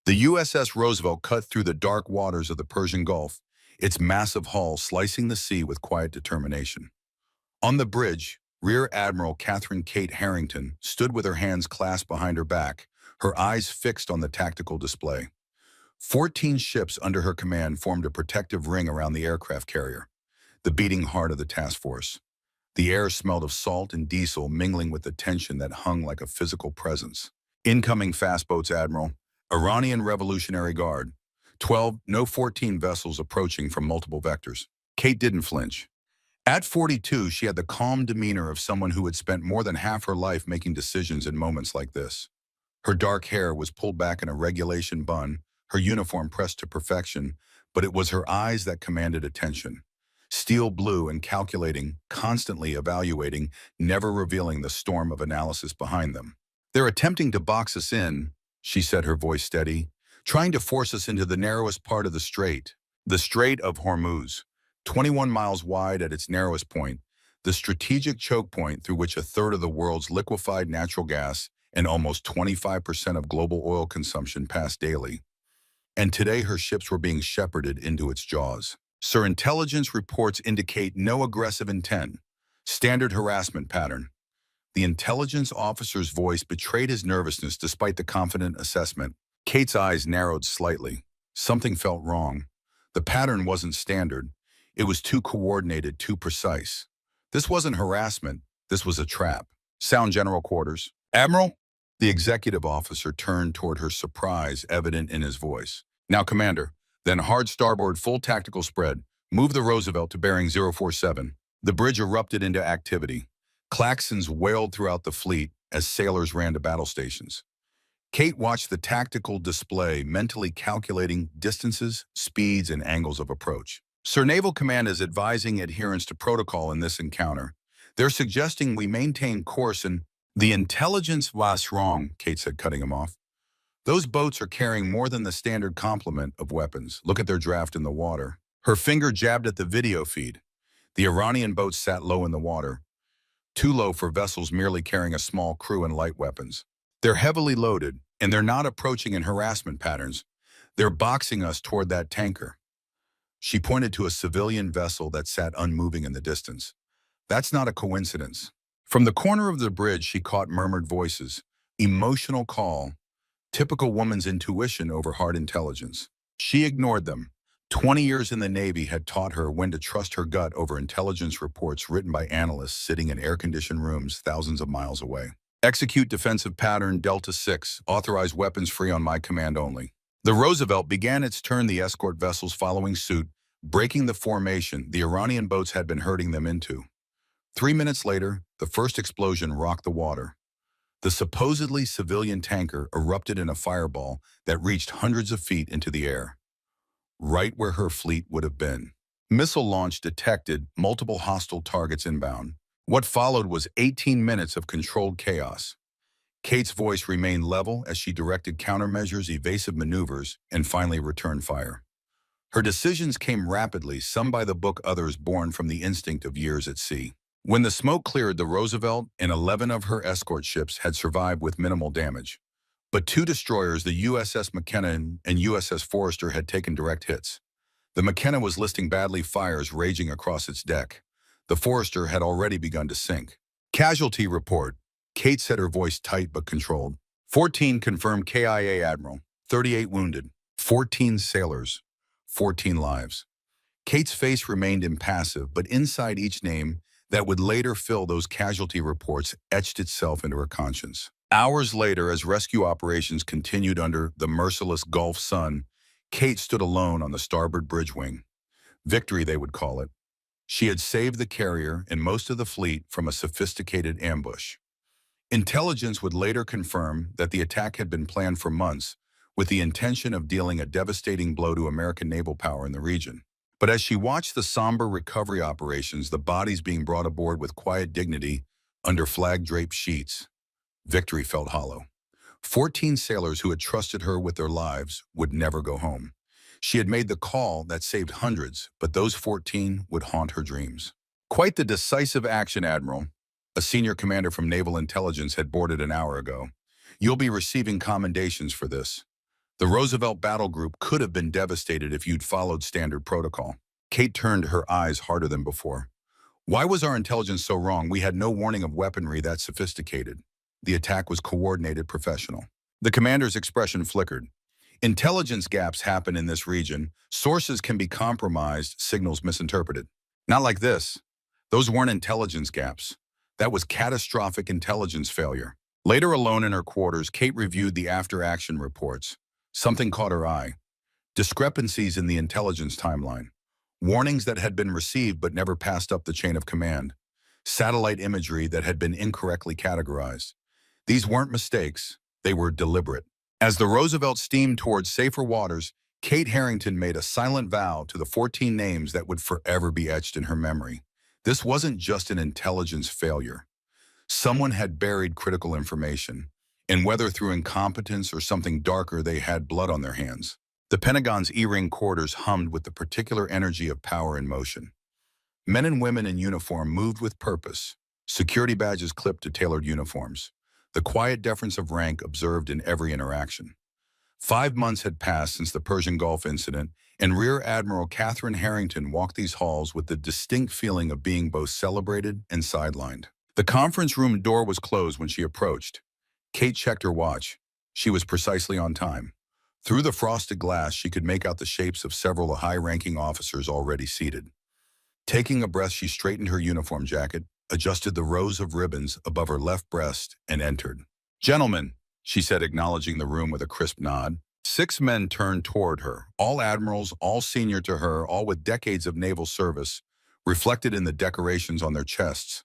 The USS Roosevelt cut through the dark waters of the Persian Gulf, its massive hull slicing the sea with quiet determination. On the bridge, Rear Admiral Catherine Kate Harrington stood with her hands clasped behind her back, her eyes fixed on the tactical display. 14 ships under her command formed a protective ring around the aircraft carrier, the beating heart of the task force. The air smelled of salt and diesel mingling with the tension that hung like a physical presence. Incoming fast boats, Admiral. Iranian Revolutionary Guard. 12, no 14 vessels approaching from multiple vectors. Kate didn't flinch. At 42, she had the calm demeanor of someone who had spent more than half her life making decisions in moments like this. Her dark hair was pulled back in a regulation bun, her uniform pressed to perfection, but it was her eyes that commanded attention. Steel blue and calculating, constantly evaluating, never revealing the storm of analysis behind them. "They're attempting to box us in," she said, her voice steady, "trying to force us into the narrowest part of the Strait of Hormuz, 21 miles wide at its narrowest point, the strategic choke point through which a third of the world's liquefied natural gas and almost 25% of global oil consumption pass daily. And today her ships were being shepherded into its jaws. Sir, intelligence reports indicate no aggressive intent. Standard harassment pattern." The intelligence officer's voice betrayed his nervousness despite the confident assessment. Kate's eyes narrowed slightly. Something felt wrong. The pattern wasn't standard. It was too coordinated, too precise. This wasn't harassment. This was a trap. "Sound general quarters." "Admiral?" The executive officer turned toward her, surprise evident in his voice. "Now, Commander, then hard starboard full tactical spread. Move the Roosevelt to bearing 047. The bridge erupted into activity. Klaxons wailed throughout the fleet as sailors ran to battle stations. Kate watched the tactical display, mentally calculating distances, speeds, and angles of approach. "Sir, Naval Command is advising adherence to protocol in this encounter. They're suggesting we maintain course and—" "The intelligence was wrong," Kate said, cutting him off. "Those boats are carrying more than the standard complement of weapons. Look at their draft in the water." Her finger jabbed at the video feed. The Iranian boats sat low in the water, too low for vessels merely carrying a small crew and light weapons. "They're heavily loaded, and they're not approaching in harassment patterns. They're boxing us toward that tanker." She pointed to a civilian vessel that sat unmoving in the distance. "That's not a coincidence." From the corner of the bridge, she caught murmured voices. Emotional call. Typical woman's intuition over hard intelligence. She ignored them. 20 years in the Navy had taught her when to trust her gut over intelligence reports written by analysts sitting in air-conditioned rooms thousands of miles away. "Execute defensive pattern Delta 6. Authorize weapons free on my command only." The Roosevelt began its turn, the escort vessels following suit, breaking the formation the Iranian boats had been herding them into. 3 minutes later, the first explosion rocked the water. The supposedly civilian tanker erupted in a fireball that reached hundreds of feet into the air, right where her fleet would have been. Missile launch detected, multiple hostile targets inbound. What followed was 18 minutes of controlled chaos. Kate's voice remained level as she directed countermeasures, evasive maneuvers, and finally returned fire. Her decisions came rapidly, some by the book, others born from the instinct of years at sea. When the smoke cleared, the Roosevelt and 11 of her escort ships had survived with minimal damage. But 2 destroyers, the USS McKenna and USS Forester, had taken direct hits. The McKenna was listing badly, fires raging across its deck. The Forester had already begun to sink. "Casualty report." Kate said, her voice tight but controlled. 14 confirmed KIA, Admiral. 38 wounded. 14 sailors. 14 lives. Kate's face remained impassive, but inside each name that would later fill those casualty reports etched itself into her conscience. Hours later, as rescue operations continued under the merciless Gulf sun, Kate stood alone on the starboard bridge wing. Victory, they would call it. She had saved the carrier and most of the fleet from a sophisticated ambush. Intelligence would later confirm that the attack had been planned for months, with the intention of dealing a devastating blow to American naval power in the region. But as she watched the somber recovery operations, the bodies being brought aboard with quiet dignity under flag-draped sheets, victory felt hollow. 14 sailors who had trusted her with their lives would never go home. She had made the call that saved hundreds, but those 14 would haunt her dreams. "Quite the decisive action, Admiral." A senior commander from Naval Intelligence had boarded an hour ago. "You'll be receiving commendations for this." The Roosevelt battle group could have been devastated if you'd followed standard protocol. Kate turned her eyes harder than before. Why was our intelligence so wrong? We had no warning of weaponry that sophisticated. The attack was coordinated, professional. The commander's expression flickered. Intelligence gaps happen in this region. Sources can be compromised, signals misinterpreted. Not like this. Those weren't intelligence gaps. That was catastrophic intelligence failure. Later, alone in her quarters, Kate reviewed the after-action reports. Something caught her eye. Discrepancies in the intelligence timeline. Warnings that had been received but never passed up the chain of command. Satellite imagery that had been incorrectly categorized. These weren't mistakes. They were deliberate. As the Roosevelt steamed towards safer waters, Kate Harrington made a silent vow to the 14 names that would forever be etched in her memory. This wasn't just an intelligence failure. Someone had buried critical information, and whether through incompetence or something darker, they had blood on their hands. The Pentagon's E-ring quarters hummed with the particular energy of power in motion. Men and women in uniform moved with purpose, security badges clipped to tailored uniforms, the quiet deference of rank observed in every interaction. 5 months had passed since the Persian Gulf incident, and Rear Admiral Catherine Harrington walked these halls with the distinct feeling of being both celebrated and sidelined. The conference room door was closed when she approached. Kate checked her watch. She was precisely on time. Through the frosted glass, she could make out the shapes of several high-ranking officers already seated. Taking a breath, she straightened her uniform jacket, adjusted the rows of ribbons above her left breast, and entered. "Gentlemen," she said, acknowledging the room with a crisp nod. 6 men turned toward her, all admirals, all senior to her, all with decades of naval service, reflected in the decorations on their chests.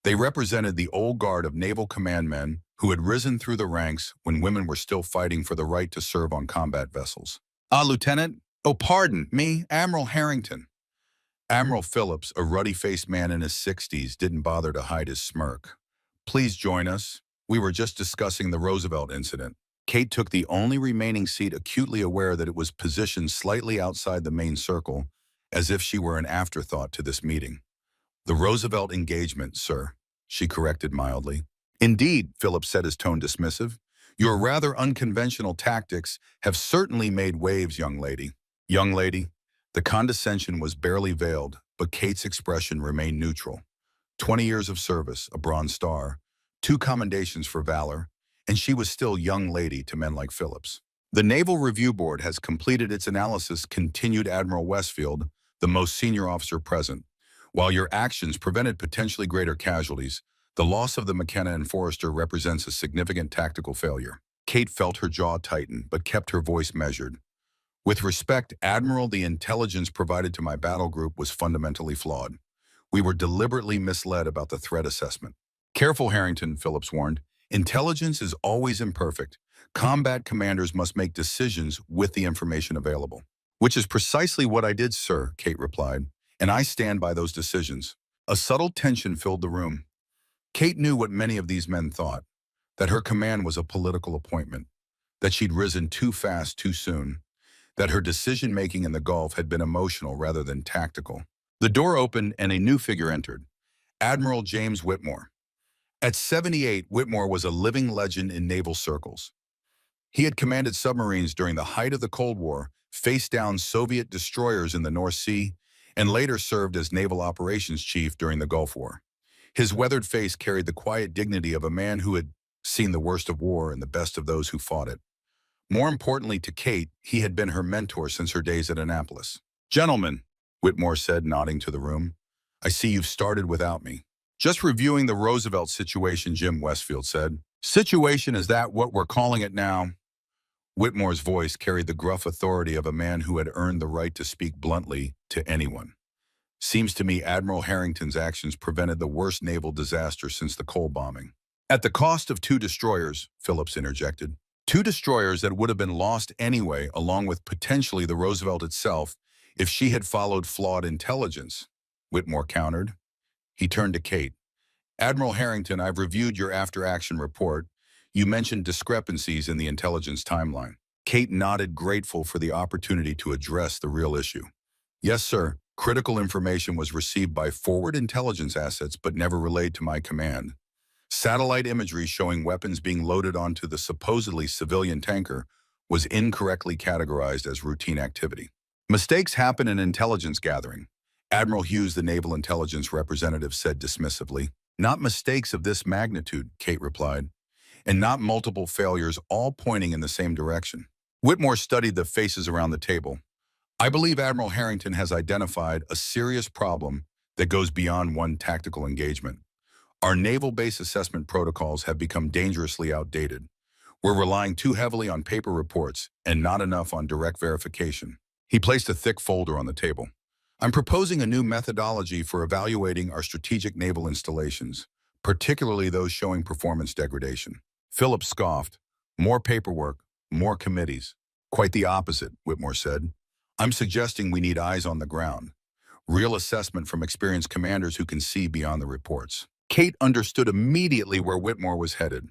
They represented the old guard of naval command men who had risen through the ranks when women were still fighting for the right to serve on combat vessels. Lieutenant? Oh, pardon me, Admiral Harrington." Admiral Phillips, a ruddy-faced man in his 60s, didn't bother to hide his smirk. "Please join us. We were just discussing the Roosevelt incident." Kate took the only remaining seat, acutely aware that it was positioned slightly outside the main circle, as if she were an afterthought to this meeting. "The Roosevelt engagement, sir," she corrected mildly. "Indeed," Phillips said, his tone dismissive. "Your rather unconventional tactics have certainly made waves, young lady." "Young lady?" The condescension was barely veiled, but Kate's expression remained neutral. 20 years of service, a Bronze Star, 2 commendations for valor, and she was still young lady to men like Phillips. "The Naval Review Board has completed its analysis," continued Admiral Westfield, the most senior officer present. "While your actions prevented potentially greater casualties, the loss of the McKenna and Forrester represents a significant tactical failure." Kate felt her jaw tighten, but kept her voice measured. "With respect, Admiral, the intelligence provided to my battle group was fundamentally flawed. We were deliberately misled about the threat assessment." "Careful, Harrington," Phillips warned. "Intelligence is always imperfect. Combat commanders must make decisions with the information available." "Which is precisely what I did, sir," Kate replied, "and I stand by those decisions." A subtle tension filled the room. Kate knew what many of these men thought, that her command was a political appointment, that she'd risen too fast too soon, that her decision-making in the Gulf had been emotional rather than tactical. The door opened and a new figure entered, Admiral James Whitmore. At 78, Whitmore was a living legend in naval circles. He had commanded submarines during the height of the Cold War, faced down Soviet destroyers in the North Sea, and later served as naval operations chief during the Gulf War. His weathered face carried the quiet dignity of a man who had seen the worst of war and the best of those who fought it. More importantly to Kate, he had been her mentor since her days at Annapolis. "Gentlemen," Whitmore said, nodding to the room, "I see you've started without me." "Just reviewing the Roosevelt situation," Jim Westfield said. "Situation, is that what we're calling it now?" Whitmore's voice carried the gruff authority of a man who had earned the right to speak bluntly to anyone. "Seems to me Admiral Harrington's actions prevented the worst naval disaster since the Cole bombing." "At the cost of 2 destroyers, Phillips interjected. 2 destroyers that would have been lost anyway, along with potentially the Roosevelt itself, if she had followed flawed intelligence," Whitmore countered. He turned to Kate. "Admiral Harrington, I've reviewed your after-action report. You mentioned discrepancies in the intelligence timeline." Kate nodded, grateful for the opportunity to address the real issue. "Yes, sir. Critical information was received by forward intelligence assets but never relayed to my command. Satellite imagery showing weapons being loaded onto the supposedly civilian tanker was incorrectly categorized as routine activity. Mistakes happen in intelligence gathering. Admiral Hughes, the naval intelligence representative, said dismissively. Not mistakes of this magnitude, Kate replied, and not multiple failures all pointing in the same direction. Whitmore studied the faces around the table. I believe Admiral Harrington has identified a serious problem that goes beyond one tactical engagement. Our naval base assessment protocols have become dangerously outdated. We're relying too heavily on paper reports and not enough on direct verification. He placed a thick folder on the table. I'm proposing a new methodology for evaluating our strategic naval installations, particularly those showing performance degradation. Philip scoffed. More paperwork, more committees. Quite the opposite, Whitmore said. I'm suggesting we need eyes on the ground. Real assessment from experienced commanders who can see beyond the reports. Kate understood immediately where Whitmore was headed.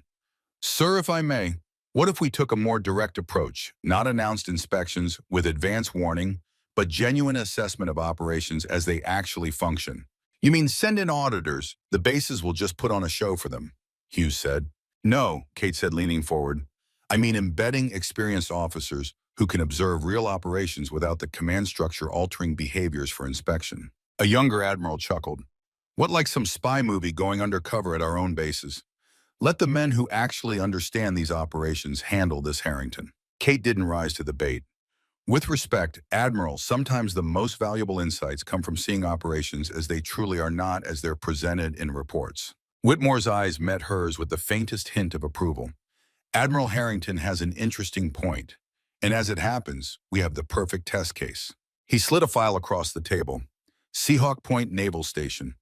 Sir, if I may, what if we took a more direct approach, not announced inspections with advance warning, but genuine assessment of operations as they actually function? You mean send in auditors, the bases will just put on a show for them, Hughes said. No, Kate said, leaning forward. I mean embedding experienced officers who can observe real operations without the command structure altering behaviors for inspection. A younger admiral chuckled. What, like some spy movie going undercover at our own bases? Let the men who actually understand these operations handle this, Harrington. Kate didn't rise to the bait. With respect, Admiral, sometimes the most valuable insights come from seeing operations as they truly are, not as they're presented in reports. Whitmore's eyes met hers with the faintest hint of approval. Admiral Harrington has an interesting point, and as it happens, we have the perfect test case. He slid a file across the table. Seahawk Point Naval Station.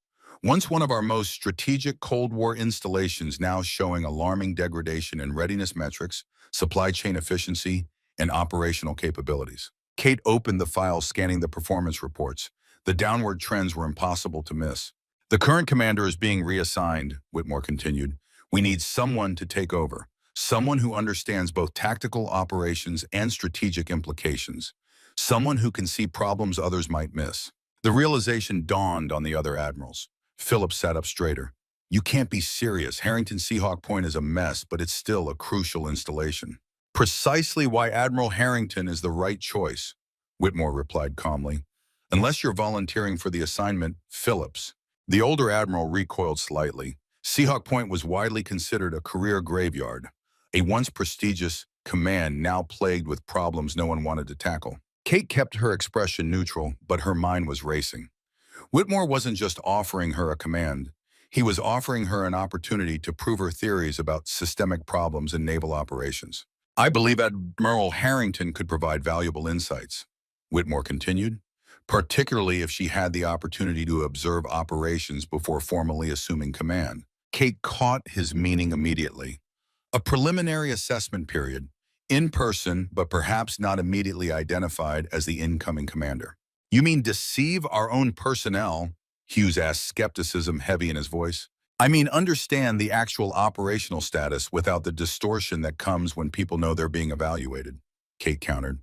Once one of our most strategic Cold War installations, now showing alarming degradation in readiness metrics, supply chain efficiency, and operational capabilities. Kate opened the file, scanning the performance reports. The downward trends were impossible to miss. The current commander is being reassigned, Whitmore continued. We need someone to take over, someone who understands both tactical operations and strategic implications, someone who can see problems others might miss. The realization dawned on the other admirals. Philip sat up straighter. You can't be serious. Harrington Seahawk Point is a mess, but it's still a crucial installation. Precisely why Admiral Harrington is the right choice, Whitmore replied calmly. Unless you're volunteering for the assignment, Phillips. The older admiral recoiled slightly. Seahawk Point was widely considered a career graveyard, a once prestigious command now plagued with problems no one wanted to tackle. Kate kept her expression neutral, but her mind was racing. Whitmore wasn't just offering her a command. He was offering her an opportunity to prove her theories about systemic problems in naval operations. I believe Admiral Harrington could provide valuable insights, Whitmore continued, particularly if she had the opportunity to observe operations before formally assuming command. Kate caught his meaning immediately. A preliminary assessment period, in person but perhaps not immediately identified as the incoming commander. You mean deceive our own personnel? Hughes asked, skepticism heavy in his voice. I mean understand the actual operational status without the distortion that comes when people know they're being evaluated, Kate countered.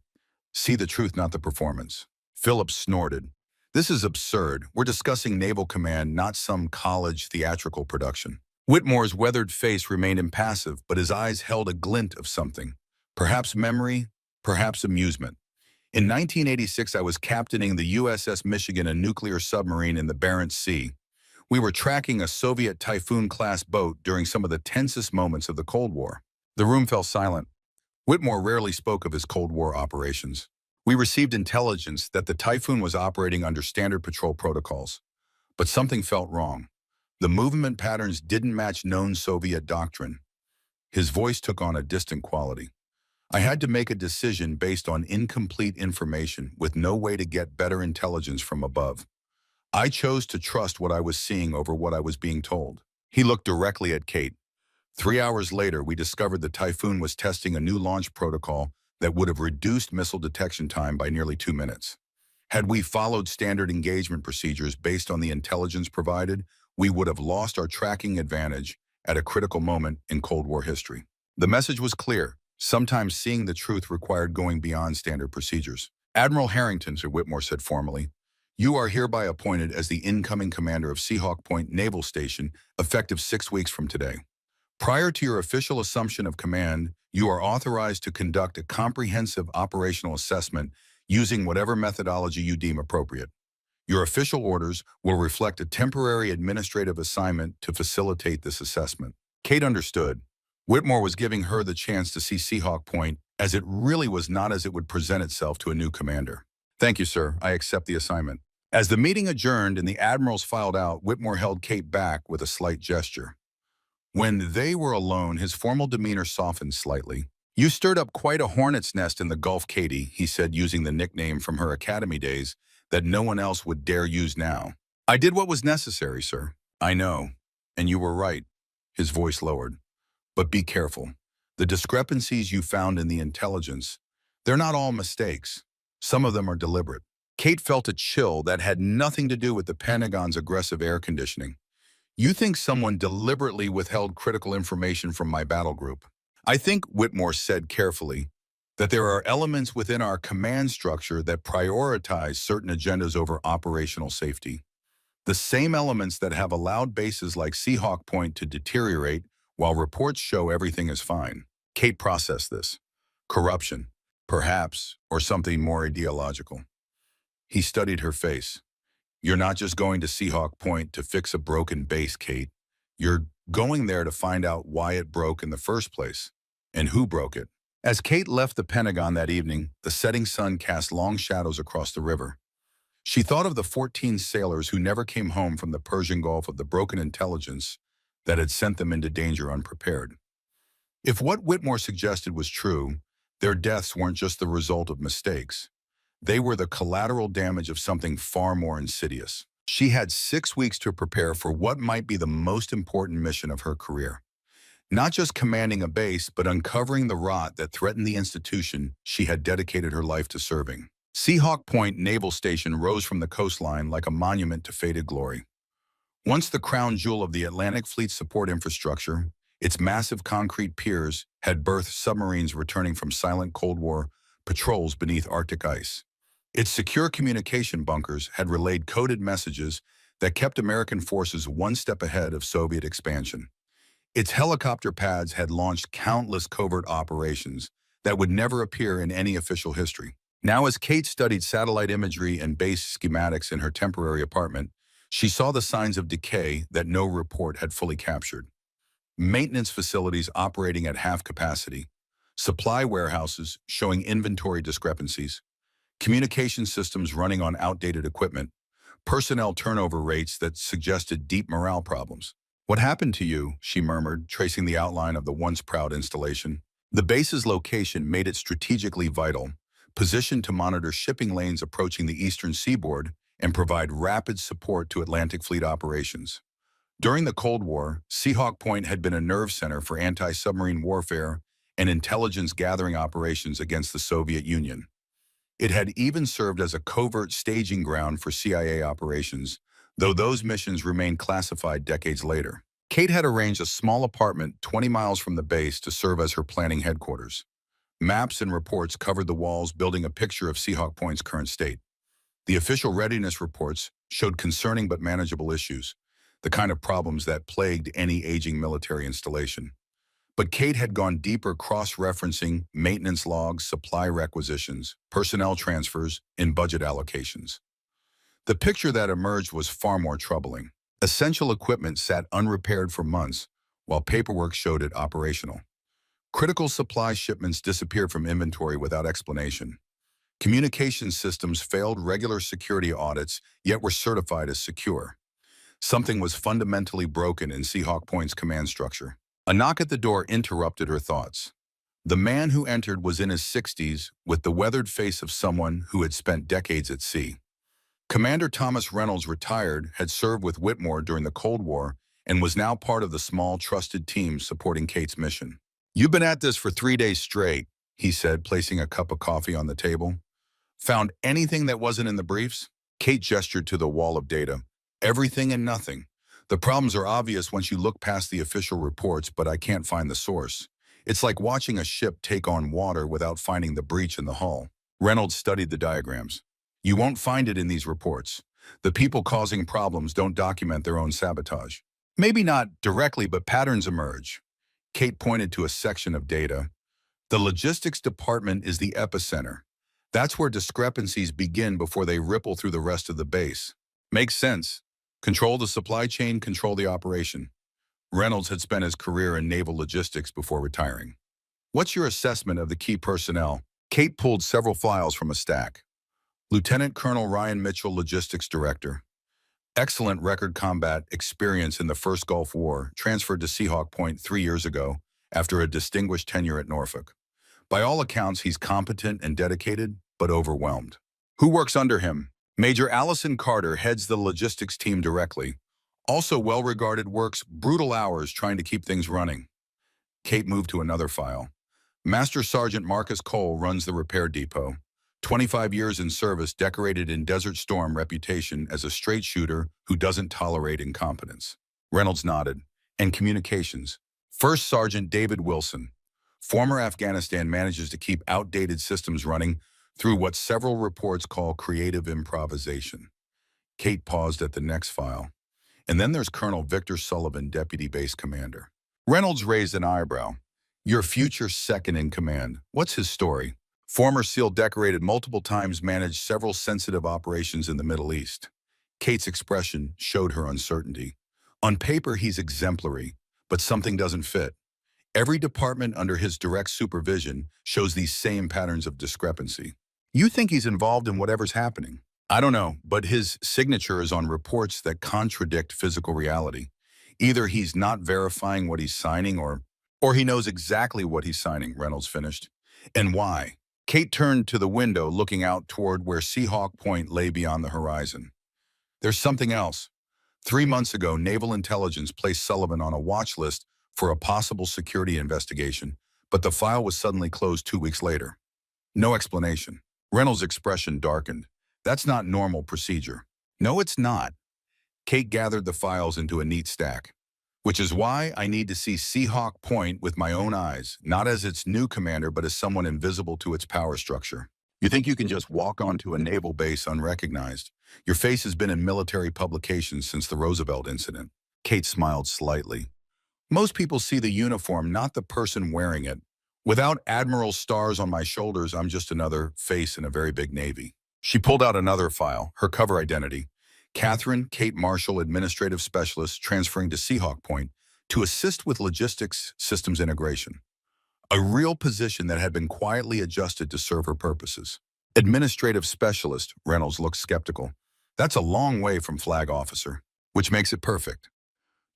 See the truth, not the performance. Philip snorted. This is absurd. We're discussing naval command, not some college theatrical production. Whitmore's weathered face remained impassive, but his eyes held a glint of something. Perhaps memory, perhaps amusement. In 1986, I was captaining the USS Michigan, a nuclear submarine in the Barents Sea. We were tracking a Soviet Typhoon-class boat during some of the tensest moments of the Cold War. The room fell silent. Whitmore rarely spoke of his Cold War operations. We received intelligence that the Typhoon was operating under standard patrol protocols. But something felt wrong. The movement patterns didn't match known Soviet doctrine. His voice took on a distant quality. I had to make a decision based on incomplete information with no way to get better intelligence from above. I chose to trust what I was seeing over what I was being told. He looked directly at Kate. 3 hours later, we discovered the Typhoon was testing a new launch protocol that would have reduced missile detection time by nearly 2 minutes. Had we followed standard engagement procedures based on the intelligence provided, we would have lost our tracking advantage at a critical moment in Cold War history. The message was clear. Sometimes seeing the truth required going beyond standard procedures. Admiral Harrington, Sir Whitmore said formally, you are hereby appointed as the incoming commander of Seahawk Point Naval Station, effective 6 weeks from today. Prior to your official assumption of command, you are authorized to conduct a comprehensive operational assessment using whatever methodology you deem appropriate. Your official orders will reflect a temporary administrative assignment to facilitate this assessment. Kate understood. Whitmore was giving her the chance to see Seahawk Point as it really was, not as it would present itself to a new commander. Thank you, sir. I accept the assignment. As the meeting adjourned and the admirals filed out, Whitmore held Kate back with a slight gesture. When they were alone, his formal demeanor softened slightly. You stirred up quite a hornet's nest in the Gulf, Katie, he said, using the nickname from her academy days that no one else would dare use now. I did what was necessary, sir. I know. And you were right. His voice lowered. But be careful. The discrepancies you found in the intelligence, they're not all mistakes. Some of them are deliberate. Kate felt a chill that had nothing to do with the Pentagon's aggressive air conditioning. You think someone deliberately withheld critical information from my battle group? I think, Whitmore said carefully, that there are elements within our command structure that prioritize certain agendas over operational safety. The same elements that have allowed bases like Seahawk Point to deteriorate while reports show everything is fine. Kate processed this. Corruption, perhaps, or something more ideological. He studied her face. You're not just going to Seahawk Point to fix a broken base, Kate. You're going there to find out why it broke in the first place, and who broke it. As Kate left the Pentagon that evening, the setting sun cast long shadows across the river. She thought of the 14 sailors who never came home from the Persian Gulf of the broken intelligence that had sent them into danger unprepared. If what Whitmore suggested was true, their deaths weren't just the result of mistakes. They were the collateral damage of something far more insidious. She had 6 weeks to prepare for what might be the most important mission of her career. Not just commanding a base, but uncovering the rot that threatened the institution she had dedicated her life to serving. Seahawk Point Naval Station rose from the coastline like a monument to faded glory. Once the crown jewel of the Atlantic Fleet's support infrastructure, its massive concrete piers had birthed submarines returning from silent Cold War patrols beneath Arctic ice. Its secure communication bunkers had relayed coded messages that kept American forces one step ahead of Soviet expansion. Its helicopter pads had launched countless covert operations that would never appear in any official history. Now, as Kate studied satellite imagery and base schematics in her temporary apartment, she saw the signs of decay that no report had fully captured. Maintenance facilities operating at half capacity, supply warehouses showing inventory discrepancies, communication systems running on outdated equipment, personnel turnover rates that suggested deep morale problems. What happened to you? She murmured, tracing the outline of the once proud installation. The base's location made it strategically vital, positioned to monitor shipping lanes approaching the eastern seaboard and provide rapid support to Atlantic Fleet operations. During the Cold War, Seahawk Point had been a nerve center for anti-submarine warfare and intelligence gathering operations against the Soviet Union. It had even served as a covert staging ground for CIA operations, though those missions remained classified decades later. Kate had arranged a small apartment 20 miles from the base to serve as her planning headquarters. Maps and reports covered the walls, building a picture of Seahawk Point's current state. The official readiness reports showed concerning but manageable issues, the kind of problems that plagued any aging military installation. But Kate had gone deeper, cross-referencing maintenance logs, supply requisitions, personnel transfers, and budget allocations. The picture that emerged was far more troubling. Essential equipment sat unrepaired for months, while paperwork showed it operational. Critical supply shipments disappeared from inventory without explanation. Communication systems failed regular security audits, yet were certified as secure. Something was fundamentally broken in Seahawk Point's command structure. A knock at the door interrupted her thoughts. The man who entered was in his 60s, with the weathered face of someone who had spent decades at sea. Commander Thomas Reynolds, retired, had served with Whitmore during the Cold War and was now part of the small, trusted team supporting Kate's mission. "You've been at this for 3 days straight," he said, placing a cup of coffee on the table. "Found anything that wasn't in the briefs?" Kate gestured to the wall of data. "Everything and nothing. The problems are obvious once you look past the official reports, but I can't find the source. It's like watching a ship take on water without finding the breach in the hull." Reynolds studied the diagrams. "You won't find it in these reports. The people causing problems don't document their own sabotage. Maybe not directly, but patterns emerge. Kate pointed to a section of data. The logistics department is the epicenter. That's where discrepancies begin before they ripple through the rest of the base. Makes sense. Control the supply chain, control the operation. Reynolds had spent his career in naval logistics before retiring. What's your assessment of the key personnel? Kate pulled several files from a stack. Lieutenant Colonel Ryan Mitchell, Logistics Director. Excellent record combat experience in the First Gulf War, transferred to Seahawk Point 3 years ago after a distinguished tenure at Norfolk. By all accounts, he's competent and dedicated, but overwhelmed. Who works under him? Major Allison Carter heads the logistics team directly. Also well-regarded, works brutal hours trying to keep things running. Kate moved to another file. Master Sergeant Marcus Cole runs the repair depot. 25 years in service, decorated in Desert Storm reputation as a straight shooter who doesn't tolerate incompetence. Reynolds nodded. And communications. First Sergeant David Wilson. Former Afghanistan, manages to keep outdated systems running through what several reports call creative improvisation. Kate paused at the next file. And then there's Colonel Victor Sullivan, Deputy Base Commander. Reynolds raised an eyebrow. Your future second in command. What's his story? Former SEAL, decorated multiple times, managed several sensitive operations in the Middle East. Kate's expression showed her uncertainty. On paper, he's exemplary, but something doesn't fit. Every department under his direct supervision shows these same patterns of discrepancy. You think he's involved in whatever's happening? I don't know, but his signature is on reports that contradict physical reality. Either he's not verifying what he's signing or he knows exactly what he's signing, Reynolds finished. And why? Kate turned to the window, looking out toward where Seahawk Point lay beyond the horizon. There's something else. 3 months ago, Naval Intelligence placed Sullivan on a watch list for a possible security investigation, but the file was suddenly closed 2 weeks later. No explanation. Reynolds' expression darkened. That's not normal procedure. No, it's not. Kate gathered the files into a neat stack. Which is why I need to see Seahawk Point with my own eyes, not as its new commander, but as someone invisible to its power structure. You think you can just walk onto a naval base unrecognized? Your face has been in military publications since the Roosevelt incident. Kate smiled slightly. Most people see the uniform, not the person wearing it. Without Admiral stars on my shoulders, I'm just another face in a very big Navy. She pulled out another file, her cover identity. Catherine Kate Marshall, Administrative Specialist, transferring to Seahawk Point to assist with logistics systems integration. A real position that had been quietly adjusted to serve her purposes. Administrative Specialist, Reynolds looked skeptical. That's a long way from flag officer, which makes it perfect.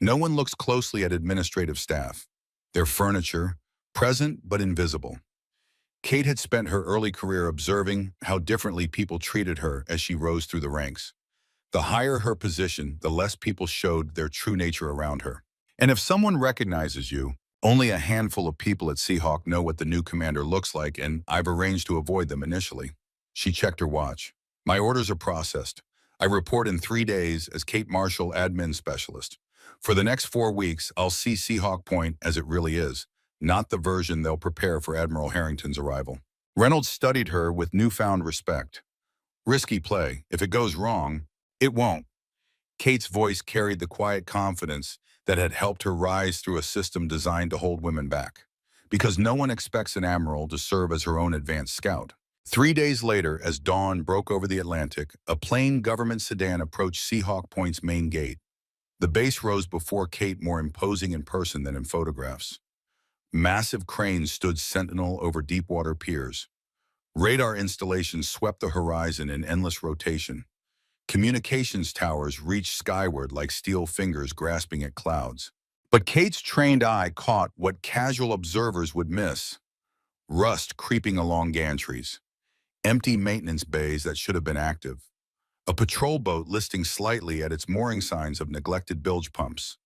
No one looks closely at administrative staff. Their furniture, present but invisible. Kate had spent her early career observing how differently people treated her as she rose through the ranks. The higher her position, the less people showed their true nature around her. And if someone recognizes you, only a handful of people at Seahawk know what the new commander looks like, and I've arranged to avoid them initially. She checked her watch. My orders are processed. I report in 3 days as Kate Marshall, Admin Specialist. For the next 4 weeks, I'll see Seahawk Point as it really is, not the version they'll prepare for Admiral Harrington's arrival. Reynolds studied her with newfound respect. Risky play. If it goes wrong, it won't. Kate's voice carried the quiet confidence that had helped her rise through a system designed to hold women back. Because no one expects an admiral to serve as her own advanced scout. 3 days later, as dawn broke over the Atlantic, a plain government sedan approached Seahawk Point's main gate. The base rose before Kate, more imposing in person than in photographs. Massive cranes stood sentinel over deep-water piers. Radar installations swept the horizon in endless rotation. Communications towers reached skyward like steel fingers grasping at clouds. But Kate's trained eye caught what casual observers would miss. Rust creeping along gantries. Empty maintenance bays that should have been active. A patrol boat listing slightly at its mooring signs of neglected bilge pumps.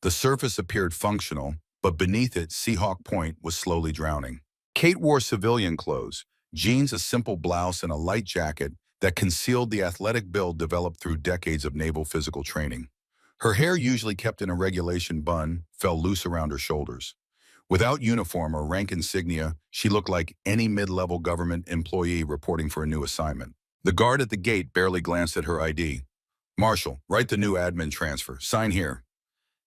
The surface appeared functional, but beneath it, Seahawk Point was slowly drowning. Kate wore civilian clothes, jeans, a simple blouse, and a light jacket that concealed the athletic build developed through decades of naval physical training. Her hair, usually kept in a regulation bun, fell loose around her shoulders. Without uniform or rank insignia, she looked like any mid-level government employee reporting for a new assignment. The guard at the gate barely glanced at her ID. "Marshall, write the new admin transfer. Sign here."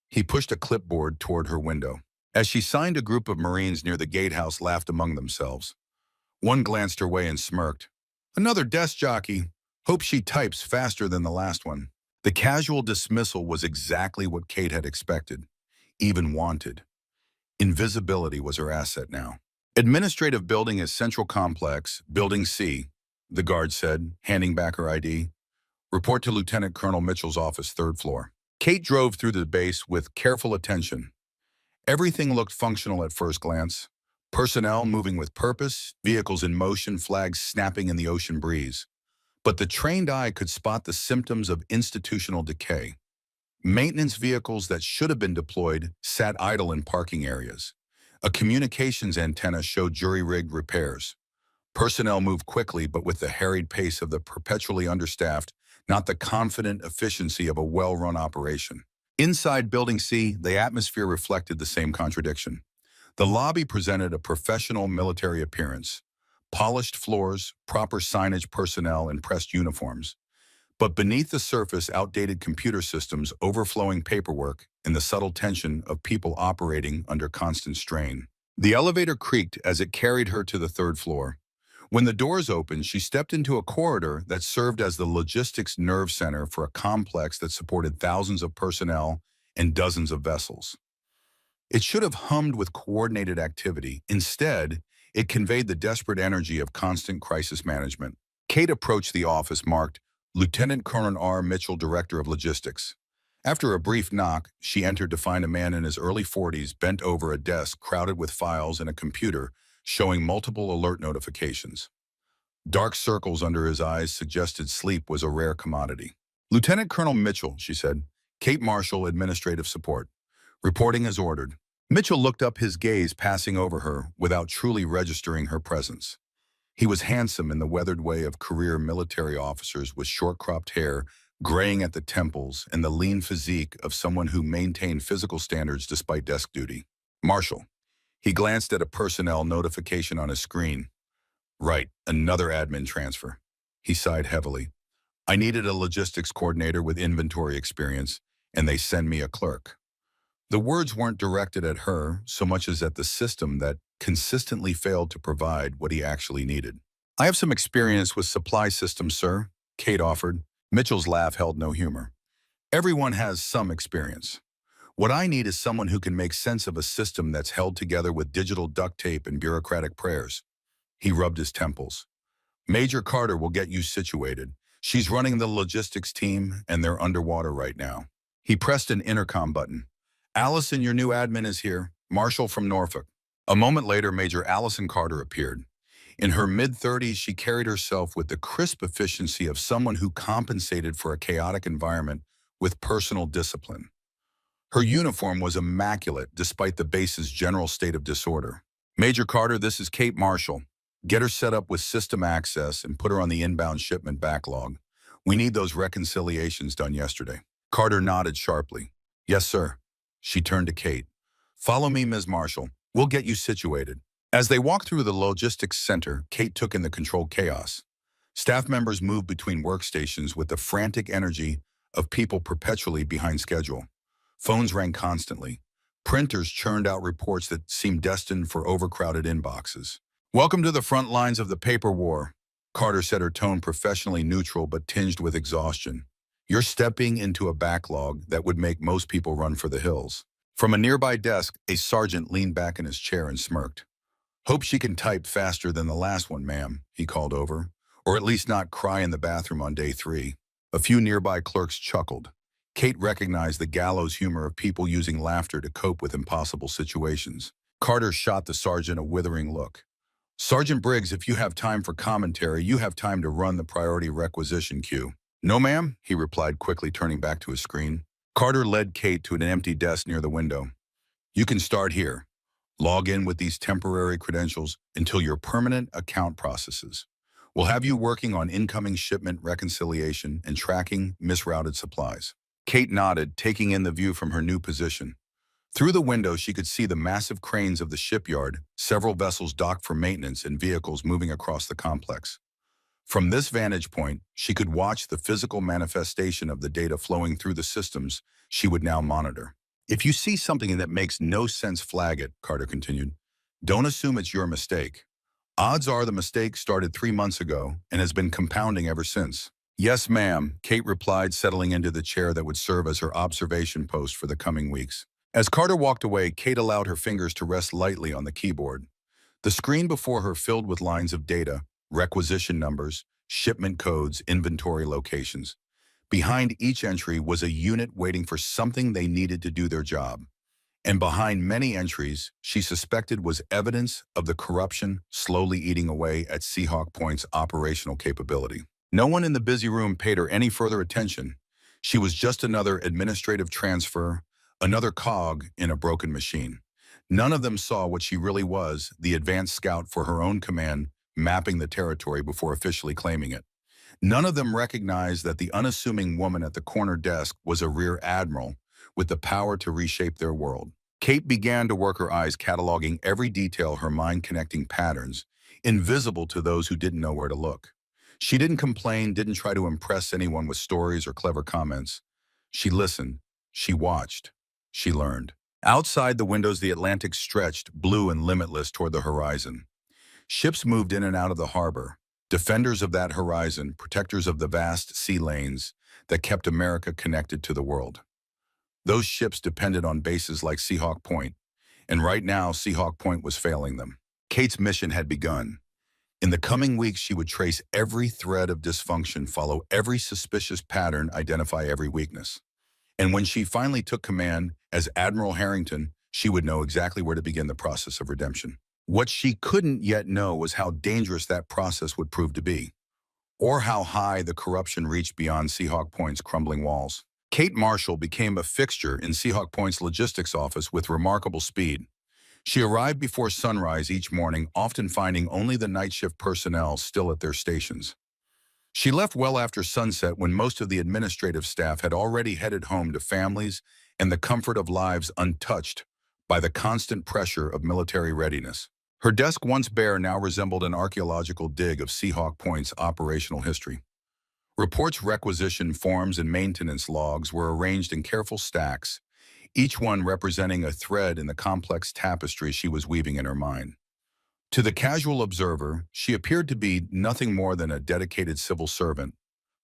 He pushed a clipboard toward her window. As she signed, a group of Marines near the gatehouse laughed among themselves. One glanced her way and smirked. Another desk jockey. Hope she types faster than the last one. The casual dismissal was exactly what Kate had expected, even wanted. Invisibility was her asset now. Administrative building is Central Complex, Building C, the guard said, handing back her ID. Report to Lieutenant Colonel Mitchell's office, third floor. Kate drove through the base with careful attention. Everything looked functional at first glance. Personnel moving with purpose, vehicles in motion, flags snapping in the ocean breeze. But the trained eye could spot the symptoms of institutional decay. Maintenance vehicles that should have been deployed sat idle in parking areas. A communications antenna showed jury-rigged repairs. Personnel moved quickly, but with the harried pace of the perpetually understaffed, not the confident efficiency of a well-run operation. Inside Building C, the atmosphere reflected the same contradiction. The lobby presented a professional military appearance. Polished floors, proper signage, personnel in pressed uniforms. But beneath the surface, outdated computer systems, overflowing paperwork, and the subtle tension of people operating under constant strain. The elevator creaked as it carried her to the third floor. When the doors opened, she stepped into a corridor that served as the logistics nerve center for a complex that supported thousands of personnel and dozens of vessels. It should have hummed with coordinated activity. Instead, it conveyed the desperate energy of constant crisis management. Kate approached the office marked Lieutenant Colonel R. Mitchell, Director of Logistics. After a brief knock, she entered to find a man in his early 40s bent over a desk crowded with files and a computer showing multiple alert notifications. Dark circles under his eyes suggested sleep was a rare commodity. Lieutenant Colonel Mitchell, she said. Kate Marshall, Administrative Support. Reporting as ordered. Mitchell looked up, his gaze passing over her without truly registering her presence. He was handsome in the weathered way of career military officers, with short-cropped hair, graying at the temples, and the lean physique of someone who maintained physical standards despite desk duty. Marshall. He glanced at a personnel notification on his screen. Right, another admin transfer. He sighed heavily. I needed a logistics coordinator with inventory experience, and they send me a clerk. The words weren't directed at her so much as at the system that consistently failed to provide what he actually needed. I have some experience with supply systems, sir, Kate offered. Mitchell's laugh held no humor. Everyone has some experience. What I need is someone who can make sense of a system that's held together with digital duct tape and bureaucratic prayers. He rubbed his temples. Major Carter will get you situated. She's running the logistics team, and they're underwater right now. He pressed an intercom button. Allison, your new admin is here. Marshall from Norfolk. A moment later, Major Allison Carter appeared. In her mid-30s, she carried herself with the crisp efficiency of someone who compensated for a chaotic environment with personal discipline. Her uniform was immaculate despite the base's general state of disorder. Major Carter, this is Kate Marshall. Get her set up with system access and put her on the inbound shipment backlog. We need those reconciliations done yesterday. Carter nodded sharply. Yes, sir. She turned to Kate. Follow me, Ms. Marshall. We'll get you situated. As they walked through the logistics center, Kate took in the controlled chaos. Staff members moved between workstations with the frantic energy of people perpetually behind schedule. Phones rang constantly. Printers churned out reports that seemed destined for overcrowded inboxes. Welcome to the front lines of the paper war, Carter said, her tone professionally neutral but tinged with exhaustion. You're stepping into a backlog that would make most people run for the hills. From a nearby desk, a sergeant leaned back in his chair and smirked. Hope she can type faster than the last one, ma'am, he called over. Or at least not cry in the bathroom on day 3. A few nearby clerks chuckled. Kate recognized the gallows humor of people using laughter to cope with impossible situations. Carter shot the sergeant a withering look. Sergeant Briggs, if you have time for commentary, you have time to run the priority requisition queue. No, ma'am, he replied quickly, turning back to his screen. Carter led Kate to an empty desk near the window. You can start here. Log in with these temporary credentials until your permanent account processes. We'll have you working on incoming shipment reconciliation and tracking misrouted supplies. Kate nodded, taking in the view from her new position. Through the window, she could see the massive cranes of the shipyard, several vessels docked for maintenance, and vehicles moving across the complex. From this vantage point, she could watch the physical manifestation of the data flowing through the systems she would now monitor. If you see something that makes no sense, flag it, Carter continued. Don't assume it's your mistake. Odds are the mistake started 3 months ago and has been compounding ever since. Yes, ma'am, Kate replied, settling into the chair that would serve as her observation post for the coming weeks. As Carter walked away, Kate allowed her fingers to rest lightly on the keyboard. The screen before her filled with lines of data, requisition numbers, shipment codes, inventory locations. Behind each entry was a unit waiting for something they needed to do their job. And behind many entries, she suspected was evidence of the corruption slowly eating away at Seahawk Point's operational capability. No one in the busy room paid her any further attention. She was just another administrative transfer, another cog in a broken machine. None of them saw what she really was, the advanced scout for her own command, mapping the territory before officially claiming it. None of them recognized that the unassuming woman at the corner desk was a rear admiral with the power to reshape their world. Kate began to work her eyes, cataloging every detail, her mind connecting patterns, invisible to those who didn't know where to look. She didn't complain, didn't try to impress anyone with stories or clever comments. She listened, she watched, she learned. Outside the windows, the Atlantic stretched, blue and limitless, toward the horizon. Ships moved in and out of the harbor, defenders of that horizon, protectors of the vast sea lanes that kept America connected to the world. Those ships depended on bases like Seahawk Point, and right now Seahawk Point was failing them. Kate's mission had begun. In the coming weeks, she would trace every thread of dysfunction, follow every suspicious pattern, identify every weakness. And when she finally took command as Admiral Harrington, she would know exactly where to begin the process of redemption. What she couldn't yet know was how dangerous that process would prove to be, or how high the corruption reached beyond Seahawk Point's crumbling walls. Kate Marshall became a fixture in Seahawk Point's logistics office with remarkable speed. She arrived before sunrise each morning, often finding only the night shift personnel still at their stations. She left well after sunset, when most of the administrative staff had already headed home to families and the comfort of lives untouched by the constant pressure of military readiness. Her desk, once bare, now resembled an archaeological dig of Seahawk Point's operational history. Reports, requisition forms, and maintenance logs were arranged in careful stacks, each one representing a thread in the complex tapestry she was weaving in her mind. To the casual observer, she appeared to be nothing more than a dedicated civil servant,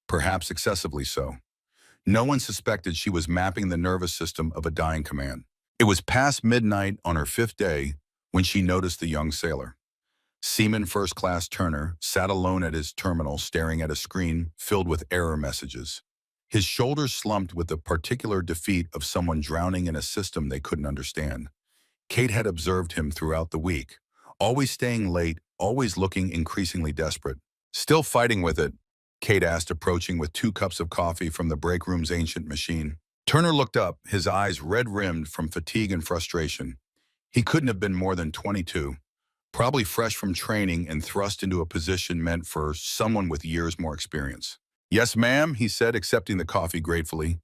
perhaps excessively so. No one suspected she was mapping the nervous system of a dying command. It was past midnight on her 5th day when she noticed the young sailor. Seaman First Class Turner sat alone at his terminal, staring at a screen filled with error messages. His shoulders slumped with the particular defeat of someone drowning in a system they couldn't understand. Kate had observed him throughout the week, always staying late, always looking increasingly desperate. Still fighting with it? Kate asked, approaching with 2 cups of coffee from the break room's ancient machine. Turner looked up, his eyes red-rimmed from fatigue and frustration. He couldn't have been more than 22, probably fresh from training and thrust into a position meant for someone with years more experience. Yes, ma'am, he said, accepting the coffee gratefully.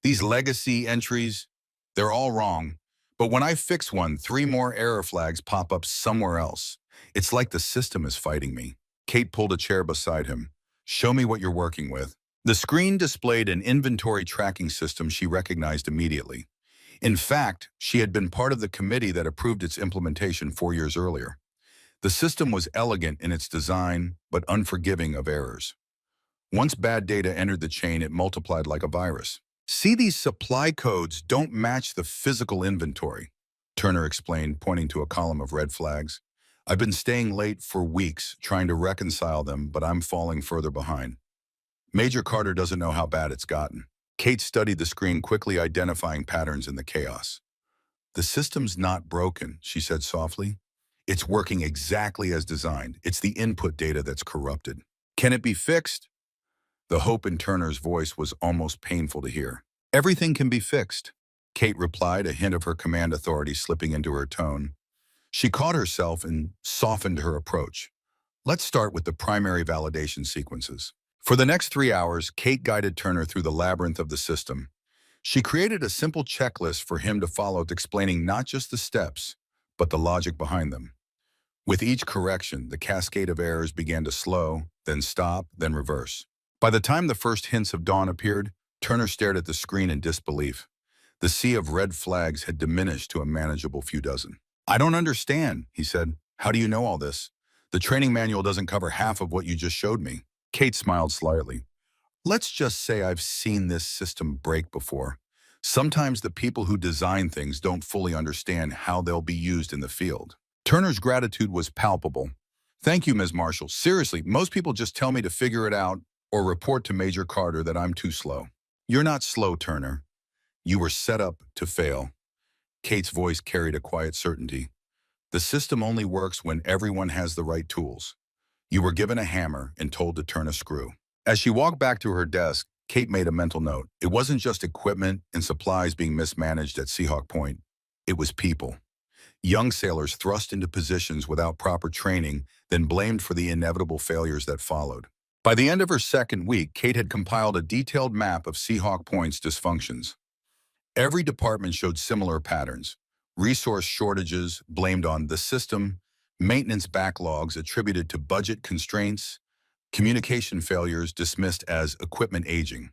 These legacy entries, they're all wrong. But when I fix one, 3 more error flags pop up somewhere else. It's like the system is fighting me. Kate pulled a chair beside him. Show me what you're working with. The screen displayed an inventory tracking system she recognized immediately. In fact, she had been part of the committee that approved its implementation 4 years earlier. The system was elegant in its design, but unforgiving of errors. Once bad data entered the chain, it multiplied like a virus. See, these supply codes don't match the physical inventory, Turner explained, pointing to a column of red flags. I've been staying late for weeks trying to reconcile them, but I'm falling further behind. Major Carter doesn't know how bad it's gotten. Kate studied the screen, quickly identifying patterns in the chaos. The system's not broken, she said softly. It's working exactly as designed. It's the input data that's corrupted. Can it be fixed? The hope in Turner's voice was almost painful to hear. Everything can be fixed, Kate replied, a hint of her command authority slipping into her tone. She caught herself and softened her approach. Let's start with the primary validation sequences. For the next 3 hours, Kate guided Turner through the labyrinth of the system. She created a simple checklist for him to follow, explaining not just the steps, but the logic behind them. With each correction, the cascade of errors began to slow, then stop, then reverse. By the time the first hints of dawn appeared, Turner stared at the screen in disbelief. The sea of red flags had diminished to a manageable few dozen. I don't understand, he said. How do you know all this? The training manual doesn't cover half of what you just showed me. Kate smiled slightly. Let's just say I've seen this system break before. Sometimes the people who design things don't fully understand how they'll be used in the field. Turner's gratitude was palpable. Thank you, Ms. Marshall. Seriously, most people just tell me to figure it out or report to Major Carter that I'm too slow. You're not slow, Turner. You were set up to fail. Kate's voice carried a quiet certainty. The system only works when everyone has the right tools. You were given a hammer and told to turn a screw. As she walked back to her desk, Kate made a mental note. It wasn't just equipment and supplies being mismanaged at Seahawk Point. It was people. Young sailors thrust into positions without proper training, then blamed for the inevitable failures that followed. By the end of her second week, Kate had compiled a detailed map of Seahawk Point's dysfunctions. Every department showed similar patterns. Resource shortages blamed on the system, maintenance backlogs attributed to budget constraints, communication failures dismissed as equipment aging.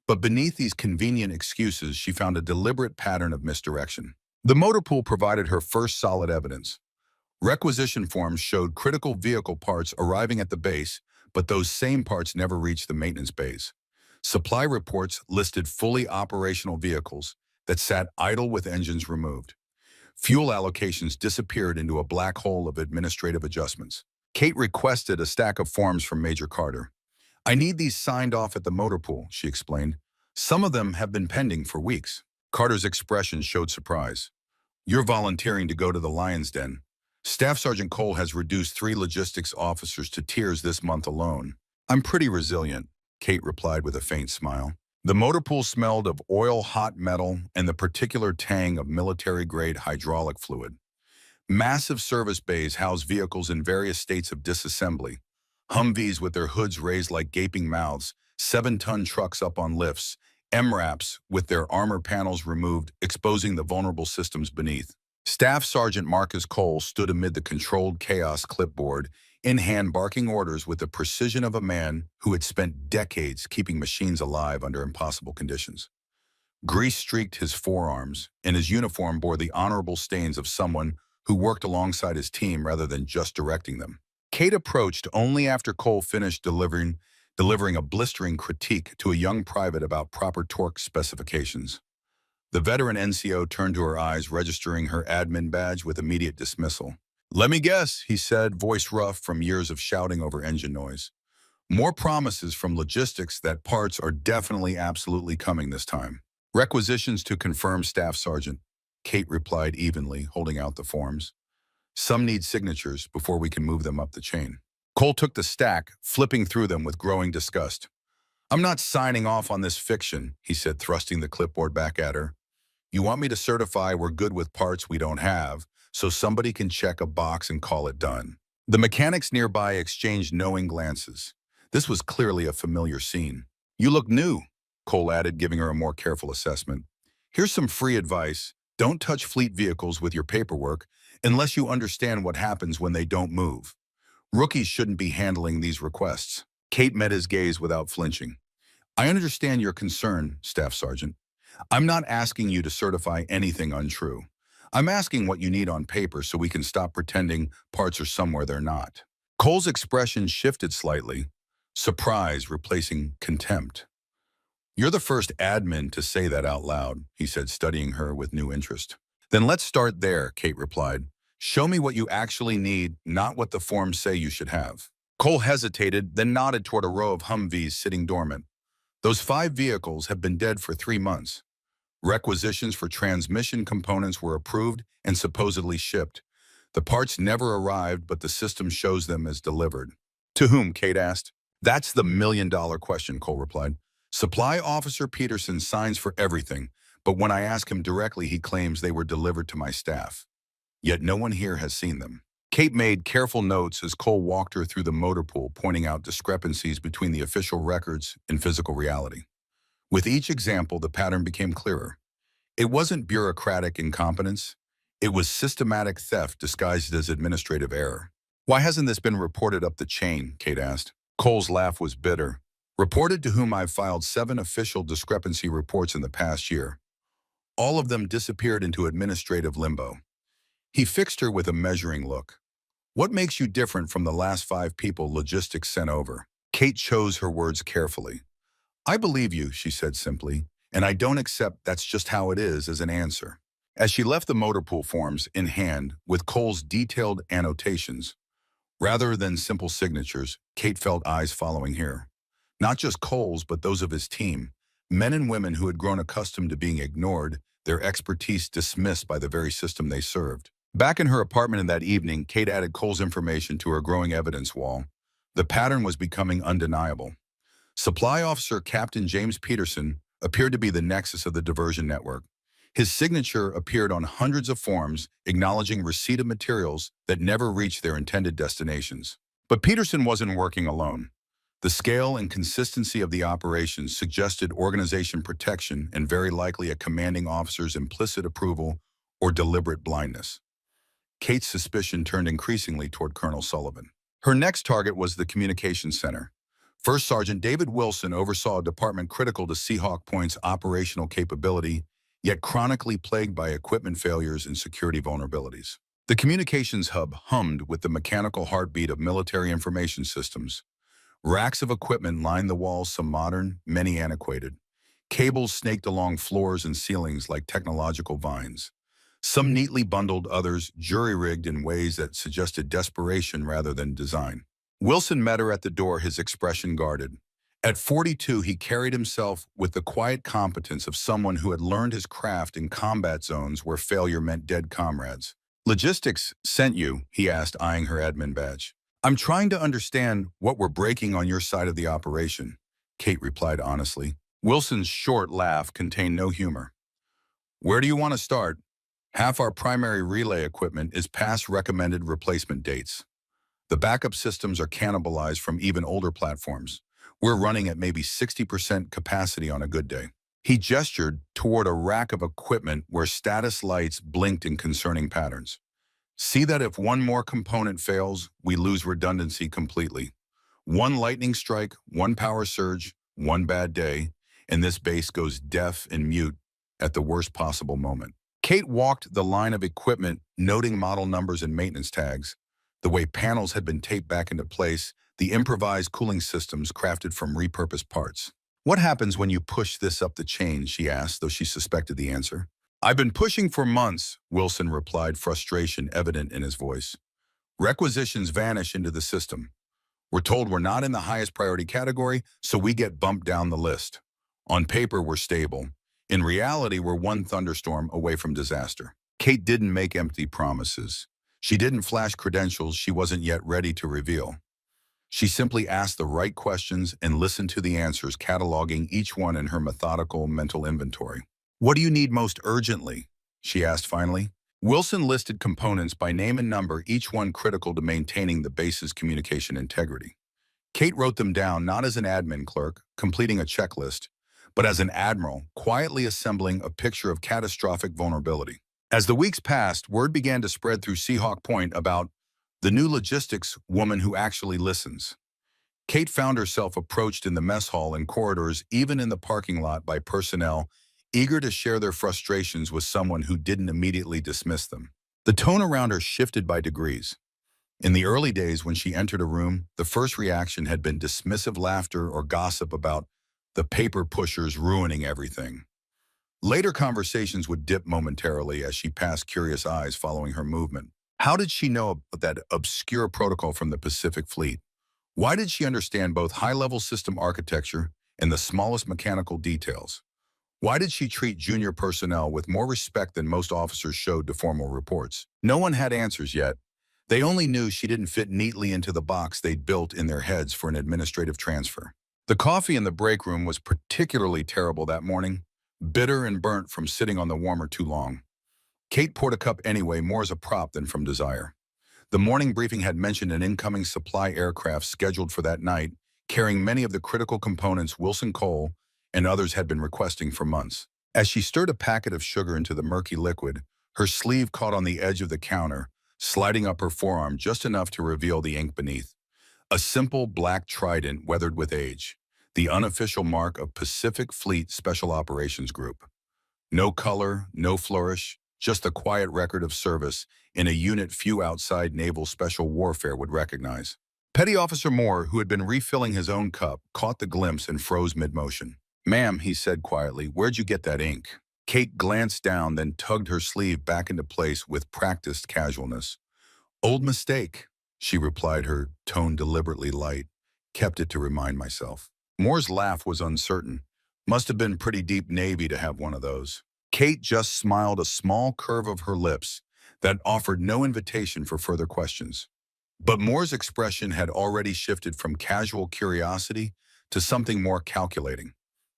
But beneath these convenient excuses, she found a deliberate pattern of misdirection. The motor pool provided her first solid evidence. Requisition forms showed critical vehicle parts arriving at the base, but those same parts never reached the maintenance bays. Supply reports listed fully operational vehicles that sat idle with engines removed. Fuel allocations disappeared into a black hole of administrative adjustments. Kate requested a stack of forms from Major Carter. I need these signed off at the motor pool, she explained. Some of them have been pending for weeks. Carter's expression showed surprise. You're volunteering to go to the Lion's Den. Staff Sergeant Cole has reduced 3 logistics officers to tears this month alone. I'm pretty resilient, Kate replied with a faint smile. The motor pool smelled of oil, hot metal, and the particular tang of military-grade hydraulic fluid. Massive service bays house vehicles in various states of disassembly. Humvees with their hoods raised like gaping mouths, 7-ton trucks up on lifts, MRAPs with their armor panels removed, exposing the vulnerable systems beneath. Staff Sergeant Marcus Cole stood amid the controlled chaos clipboard, in hand barking orders with the precision of a man who had spent decades keeping machines alive under impossible conditions. Grease streaked his forearms, and his uniform bore the honorable stains of someone who worked alongside his team rather than just directing them. Kate approached only after Cole finished delivering a blistering critique to a young private about proper torque specifications. The veteran NCO turned to her eyes, registering her admin badge with immediate dismissal. Let me guess, he said, voice rough from years of shouting over engine noise. More promises from logistics that parts are definitely absolutely coming this time. Requisitions to confirm, Staff Sergeant, Kate replied evenly, holding out the forms. Some need signatures before we can move them up the chain. Cole took the stack, flipping through them with growing disgust. I'm not signing off on this fiction, he said, thrusting the clipboard back at her. You want me to certify we're good with parts we don't have, so somebody can check a box and call it done. The mechanics nearby exchanged knowing glances. This was clearly a familiar scene. You look new, Cole added, giving her a more careful assessment. Here's some free advice. Don't touch fleet vehicles with your paperwork unless you understand what happens when they don't move. Rookies shouldn't be handling these requests. Kate met his gaze without flinching. I understand your concern, Staff Sergeant. I'm not asking you to certify anything untrue. I'm asking what you need on paper so we can stop pretending parts are somewhere they're not. Cole's expression shifted slightly, surprise replacing contempt. You're the first admin to say that out loud, he said, studying her with new interest. Then let's start there, Kate replied. Show me what you actually need, not what the forms say you should have. Cole hesitated, then nodded toward a row of Humvees sitting dormant. Those 5 vehicles have been dead for 3 months. Requisitions for transmission components were approved and supposedly shipped. The parts never arrived, but the system shows them as delivered. To whom, Kate asked. That's the million-dollar question, Cole replied. Supply Officer Peterson signs for everything, but when I ask him directly, he claims they were delivered to my staff. Yet no one here has seen them. Kate made careful notes as Cole walked her through the motor pool, pointing out discrepancies between the official records and physical reality. With each example, the pattern became clearer. It wasn't bureaucratic incompetence. It was systematic theft disguised as administrative error. Why hasn't this been reported up the chain? Kate asked. Cole's laugh was bitter. Reported to whom I've filed 7 official discrepancy reports in the past year. All of them disappeared into administrative limbo. He fixed her with a measuring look. What makes you different from the last 5 people logistics sent over? Kate chose her words carefully. I believe you, she said simply, and I don't accept that's just how it is as an answer. As she left the motor pool forms in hand with Cole's detailed annotations, rather than simple signatures, Kate felt eyes following here. Not just Cole's, but those of his team, men and women who had grown accustomed to being ignored, their expertise dismissed by the very system they served. Back in her apartment in that evening, Kate added Cole's information to her growing evidence wall. The pattern was becoming undeniable. Supply Officer Captain James Peterson appeared to be the nexus of the diversion network. His signature appeared on hundreds of forms acknowledging receipt of materials that never reached their intended destinations. But Peterson wasn't working alone. The scale and consistency of the operations suggested organization protection and very likely a commanding officer's implicit approval or deliberate blindness. Kate's suspicion turned increasingly toward Colonel Sullivan. Her next target was the communications center. First Sergeant David Wilson oversaw a department critical to Seahawk Point's operational capability, yet chronically plagued by equipment failures and security vulnerabilities. The communications hub hummed with the mechanical heartbeat of military information systems. Racks of equipment lined the walls, some modern, many antiquated. Cables snaked along floors and ceilings like technological vines. Some neatly bundled, others jury-rigged in ways that suggested desperation rather than design. Wilson met her at the door, his expression guarded. At 42, he carried himself with the quiet competence of someone who had learned his craft in combat zones where failure meant dead comrades. Logistics sent you, he asked, eyeing her admin badge. I'm trying to understand what we're breaking on your side of the operation, Kate replied honestly. Wilson's short laugh contained no humor. Where do you want to start? Half our primary relay equipment is past recommended replacement dates. The backup systems are cannibalized from even older platforms. We're running at maybe 60% capacity on a good day. He gestured toward a rack of equipment where status lights blinked in concerning patterns. See that if one more component fails, we lose redundancy completely. One lightning strike, one power surge, one bad day, and this base goes deaf and mute at the worst possible moment. Kate walked the line of equipment, noting model numbers and maintenance tags, the way panels had been taped back into place, the improvised cooling systems crafted from repurposed parts. What happens when you push this up the chain, she asked, though she suspected the answer. I've been pushing for months, Wilson replied, frustration evident in his voice. Requisitions vanish into the system. We're told we're not in the highest priority category, so we get bumped down the list. On paper, we're stable. In reality, we're one thunderstorm away from disaster. Kate didn't make empty promises. She didn't flash credentials she wasn't yet ready to reveal. She simply asked the right questions and listened to the answers, cataloging each one in her methodical mental inventory. What do you need most urgently? She asked finally. Wilson listed components by name and number, each one critical to maintaining the base's communication integrity. Kate wrote them down not as an admin clerk, completing a checklist, but as an admiral, quietly assembling a picture of catastrophic vulnerability. As the weeks passed, word began to spread through Seahawk Point about the new logistics woman who actually listens. Kate found herself approached in the mess hall and corridors, even in the parking lot, by personnel eager to share their frustrations with someone who didn't immediately dismiss them. The tone around her shifted by degrees. In the early days when she entered a room, the first reaction had been dismissive laughter or gossip about the paper pushers ruining everything. Later conversations would dip momentarily as she passed curious eyes following her movement. How did she know about that obscure protocol from the Pacific Fleet? Why did she understand both high-level system architecture and the smallest mechanical details? Why did she treat junior personnel with more respect than most officers showed to formal reports? No one had answers yet. They only knew she didn't fit neatly into the box they'd built in their heads for an administrative transfer. The coffee in the break room was particularly terrible that morning, bitter and burnt from sitting on the warmer too long. Kate poured a cup anyway, more as a prop than from desire. The morning briefing had mentioned an incoming supply aircraft scheduled for that night, carrying many of the critical components Wilson Cole and others had been requesting for months. As she stirred a packet of sugar into the murky liquid, her sleeve caught on the edge of the counter, sliding up her forearm just enough to reveal the ink beneath. A simple black trident weathered with age, the unofficial mark of Pacific Fleet Special Operations Group. No color, no flourish, just a quiet record of service in a unit few outside naval special warfare would recognize. Petty Officer Moore, who had been refilling his own cup, caught the glimpse and froze mid-motion. "Ma'am," he said quietly, "where'd you get that ink?" Kate glanced down, then tugged her sleeve back into place with practiced casualness. "Old mistake," she replied, her tone deliberately light. "Kept it to remind myself." Moore's laugh was uncertain. Must have been pretty deep Navy to have one of those. Kate just smiled, a small curve of her lips that offered no invitation for further questions. But Moore's expression had already shifted from casual curiosity to something more calculating.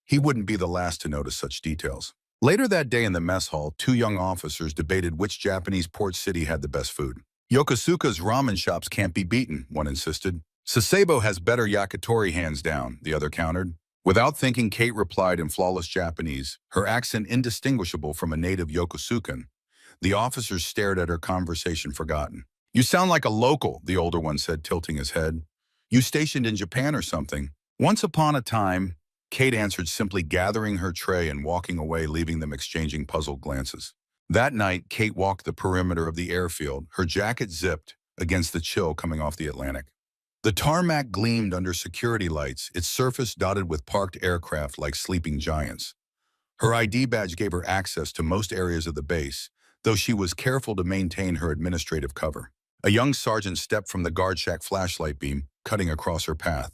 He wouldn't be the last to notice such details. Later that day in the mess hall, two young officers debated which Japanese port city had the best food. "Yokosuka's ramen shops can't be beaten," one insisted. "Sasebo has better yakitori, hands down," the other countered. Without thinking, Kate replied in flawless Japanese, her accent indistinguishable from a native Yokosukan. The officers stared at her, conversation forgotten. "You sound like a local," the older one said, tilting his head. "You stationed in Japan or something?" "Once upon a time," Kate answered, simply gathering her tray and walking away, leaving them exchanging puzzled glances. That night, Kate walked the perimeter of the airfield, her jacket zipped against the chill coming off the Atlantic. The tarmac gleamed under security lights, its surface dotted with parked aircraft like sleeping giants. Her ID badge gave her access to most areas of the base, though she was careful to maintain her administrative cover. A young sergeant stepped from the guard shack, flashlight beam cutting across her path.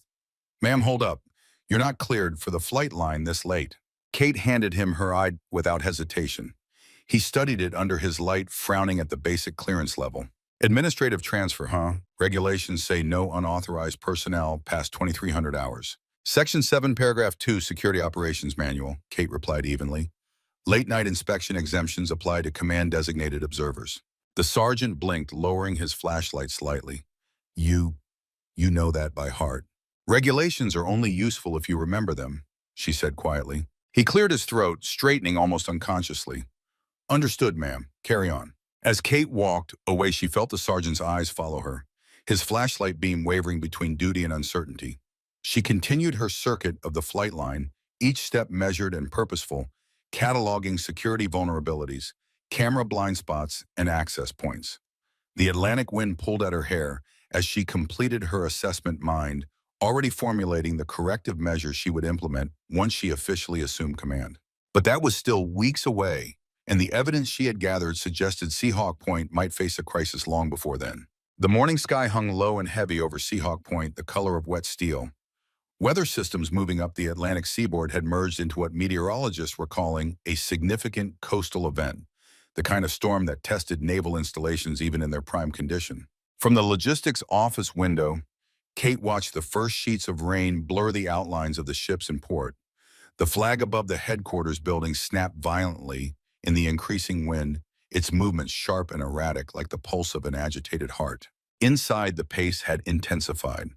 "Ma'am, hold up. You're not cleared for the flight line this late." Kate handed him her ID without hesitation. He studied it under his light, frowning at the basic clearance level. "Administrative transfer, huh? Regulations say no unauthorized personnel past 2,300 hours. Section 7, Paragraph 2, Security Operations Manual," Kate replied evenly. "Late-night inspection exemptions apply to command-designated observers." The sergeant blinked, lowering his flashlight slightly. You know that by heart." "Regulations are only useful if you remember them," she said quietly. He cleared his throat, straightening almost unconsciously. "Understood, ma'am. Carry on." As Kate walked away, she felt the sergeant's eyes follow her, his flashlight beam wavering between duty and uncertainty. She continued her circuit of the flight line, each step measured and purposeful, cataloging security vulnerabilities, camera blind spots, and access points. The Atlantic wind pulled at her hair as she completed her assessment, mind already formulating the corrective measures she would implement once she officially assumed command. But that was still weeks away, and the evidence she had gathered suggested Seahawk Point might face a crisis long before then. The morning sky hung low and heavy over Seahawk Point, the color of wet steel. Weather systems moving up the Atlantic seaboard had merged into what meteorologists were calling a significant coastal event, the kind of storm that tested naval installations even in their prime condition. From the logistics office window, Kate watched the first sheets of rain blur the outlines of the ships in port. The flag above the headquarters building snapped violently in the increasing wind, its movements sharp and erratic like the pulse of an agitated heart. Inside, the pace had intensified.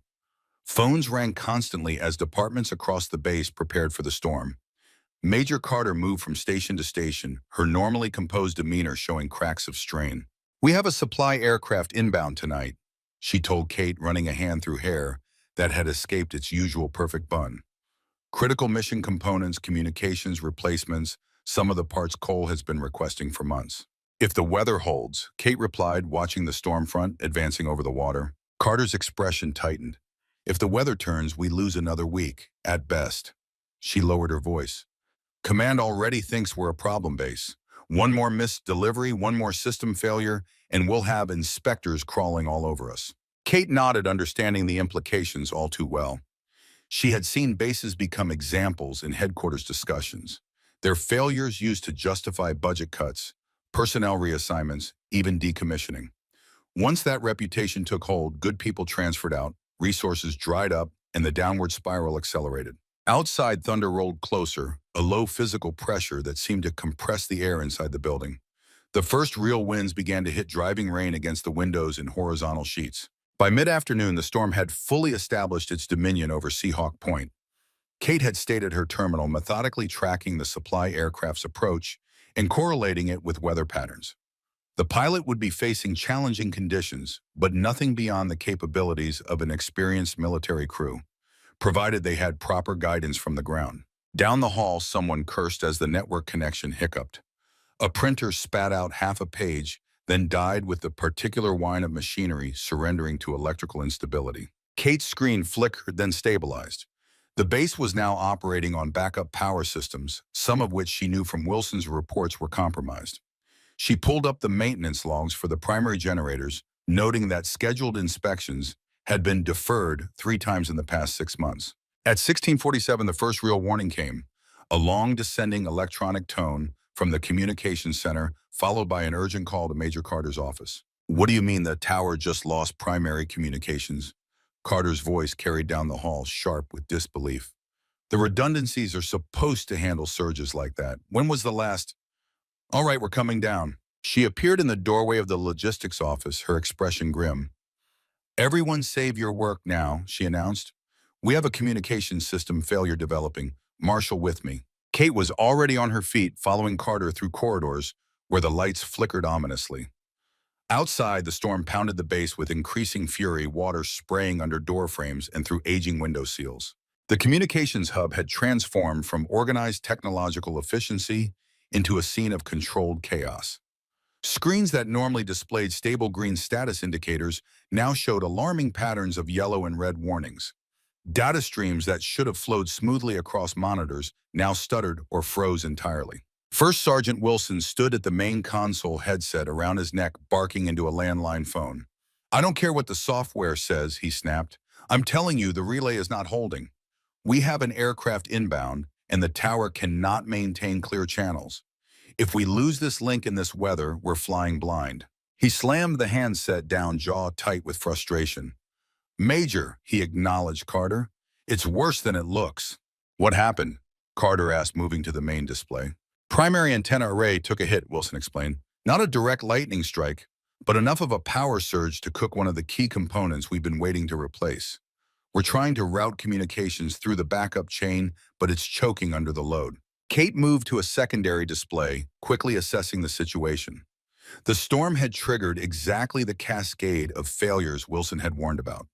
Phones rang constantly as departments across the base prepared for the storm. Major Carter moved from station to station, her normally composed demeanor showing cracks of strain. "We have a supply aircraft inbound tonight," she told Kate, running a hand through hair that had escaped its usual perfect bun. "Critical mission components, communications, replacements, some of the parts Cole has been requesting for months." "If the weather holds," Kate replied, watching the storm front advancing over the water. Carter's expression tightened. "If the weather turns, we lose another week, at best." She lowered her voice. "Command already thinks we're a problem base. One more missed delivery, one more system failure, and we'll have inspectors crawling all over us." Kate nodded, understanding the implications all too well. She had seen bases become examples in headquarters discussions, their failures used to justify budget cuts, personnel reassignments, even decommissioning. Once that reputation took hold, good people transferred out, resources dried up, and the downward spiral accelerated. Outside, thunder rolled closer, a low physical pressure that seemed to compress the air inside the building. The first real winds began to hit, driving rain against the windows in horizontal sheets. By mid-afternoon, the storm had fully established its dominion over Seahawk Point. Kate had stayed at her terminal, methodically tracking the supply aircraft's approach and correlating it with weather patterns. The pilot would be facing challenging conditions, but nothing beyond the capabilities of an experienced military crew, provided they had proper guidance from the ground. Down the hall, someone cursed as the network connection hiccuped. A printer spat out half a page, then died with the particular whine of machinery surrendering to electrical instability. Kate's screen flickered, then stabilized. The base was now operating on backup power systems, some of which she knew from Wilson's reports were compromised. She pulled up the maintenance logs for the primary generators, noting that scheduled inspections had been deferred 3 times in the past 6 months. At 16:47, the first real warning came, a long descending electronic tone from the communications center, followed by an urgent call to Major Carter's office. "What do you mean the tower just lost primary communications?" Carter's voice carried down the hall, sharp with disbelief. "The redundancies are supposed to handle surges like that. When was the last—" "All right, we're coming down." She appeared in the doorway of the logistics office, her expression grim. "Everyone save your work now," she announced. "We have a communications system failure developing. Marshal with me." Kate was already on her feet, following Carter through corridors where the lights flickered ominously. Outside, the storm pounded the base with increasing fury, water spraying under door frames and through aging window seals. The communications hub had transformed from organized technological efficiency into a scene of controlled chaos. Screens that normally displayed stable green status indicators now showed alarming patterns of yellow and red warnings. Data streams that should have flowed smoothly across monitors now stuttered or froze entirely. First Sergeant Wilson stood at the main console, headset around his neck, barking into a landline phone. "I don't care what the software says," he snapped. "I'm telling you, the relay is not holding. We have an aircraft inbound, and the tower cannot maintain clear channels. If we lose this link in this weather, we're flying blind." He slammed the handset down, jaw tight with frustration. "Major," he acknowledged Carter, "it's worse than it looks." "What happened?" Carter asked, moving to the main display. "Primary antenna array took a hit," Wilson explained. "Not a direct lightning strike, but enough of a power surge to cook one of the key components we've been waiting to replace. We're trying to route communications through the backup chain, but it's choking under the load." Kate moved to a secondary display, quickly assessing the situation. The storm had triggered exactly the cascade of failures Wilson had warned about.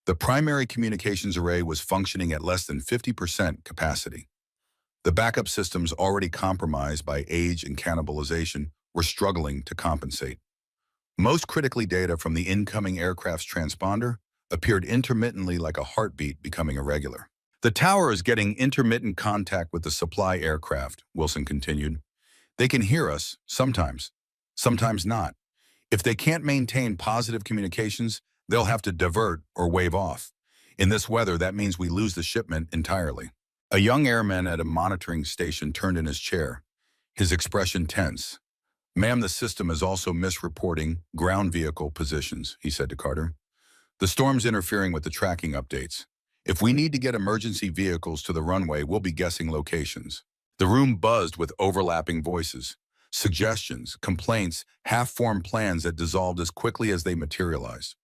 The primary communications array was functioning at less than 50% capacity. The backup systems, already compromised by age and cannibalization, were struggling to compensate. Most critically, data from the incoming aircraft's transponder appeared intermittently, like a heartbeat becoming irregular. "The tower is getting intermittent contact with the supply aircraft," Wilson continued. "They can hear us, sometimes not. If they can't maintain positive communications, they'll have to divert or wave off. In this weather, that means we lose the shipment entirely." A young airman at a monitoring station turned in his chair, his expression tense. "Ma'am, the system is also misreporting ground vehicle positions," he said to Carter. "The storm's interfering with the tracking updates. If we need to get emergency vehicles to the runway, we'll be guessing locations." The room buzzed with overlapping voices, suggestions, complaints, half-formed plans that dissolved as quickly as they materialized.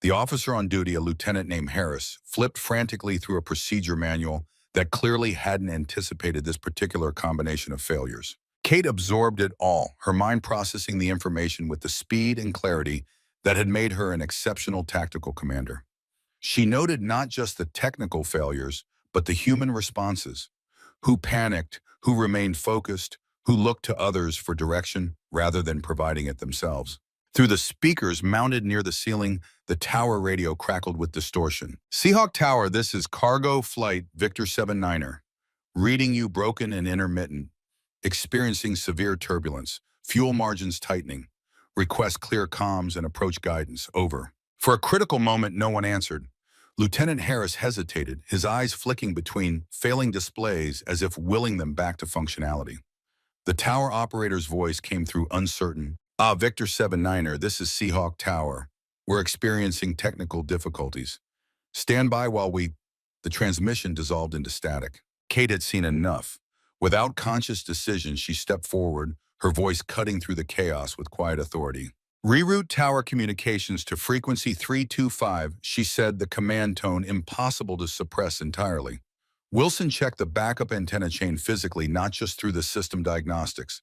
The officer on duty, a lieutenant named Harris, flipped frantically through a procedure manual that clearly hadn't anticipated this particular combination of failures. Kate absorbed it all, her mind processing the information with the speed and clarity that had made her an exceptional tactical commander. She noted not just the technical failures, but the human responses. Who panicked, who remained focused, who looked to others for direction rather than providing it themselves. Through the speakers mounted near the ceiling, the tower radio crackled with distortion. "Seahawk Tower, this is Cargo Flight Victor 79er. Reading you broken and intermittent. Experiencing severe turbulence. Fuel margins tightening. Request clear comms and approach guidance. Over." For a critical moment, no one answered. Lieutenant Harris hesitated, his eyes flicking between failing displays as if willing them back to functionality. The tower operator's voice came through uncertain. Victor 79er, this is Seahawk Tower. We're experiencing technical difficulties. Stand by while we—" The transmission dissolved into static. Kate had seen enough. Without conscious decision, she stepped forward, her voice cutting through the chaos with quiet authority. "Reroute tower communications to frequency 325, she said, the command tone impossible to suppress entirely. Wilson checked the backup antenna chain physically, not just through the system diagnostics.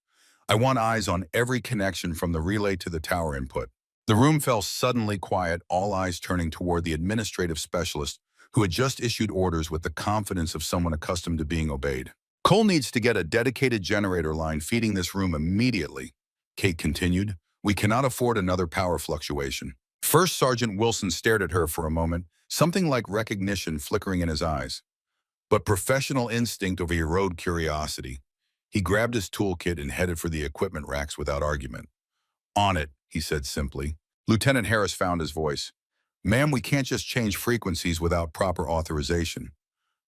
"I want eyes on every connection from the relay to the tower input." The room fell suddenly quiet, all eyes turning toward the administrative specialist who had just issued orders with the confidence of someone accustomed to being obeyed. Cole needs to get a dedicated generator line feeding this room immediately, Kate continued. We cannot afford another power fluctuation. First Sergeant Wilson stared at her for a moment, something like recognition flickering in his eyes. But professional instinct overrode curiosity. He grabbed his toolkit and headed for the equipment racks without argument. On it, he said simply. Lieutenant Harris found his voice. Ma'am, we can't just change frequencies without proper authorization.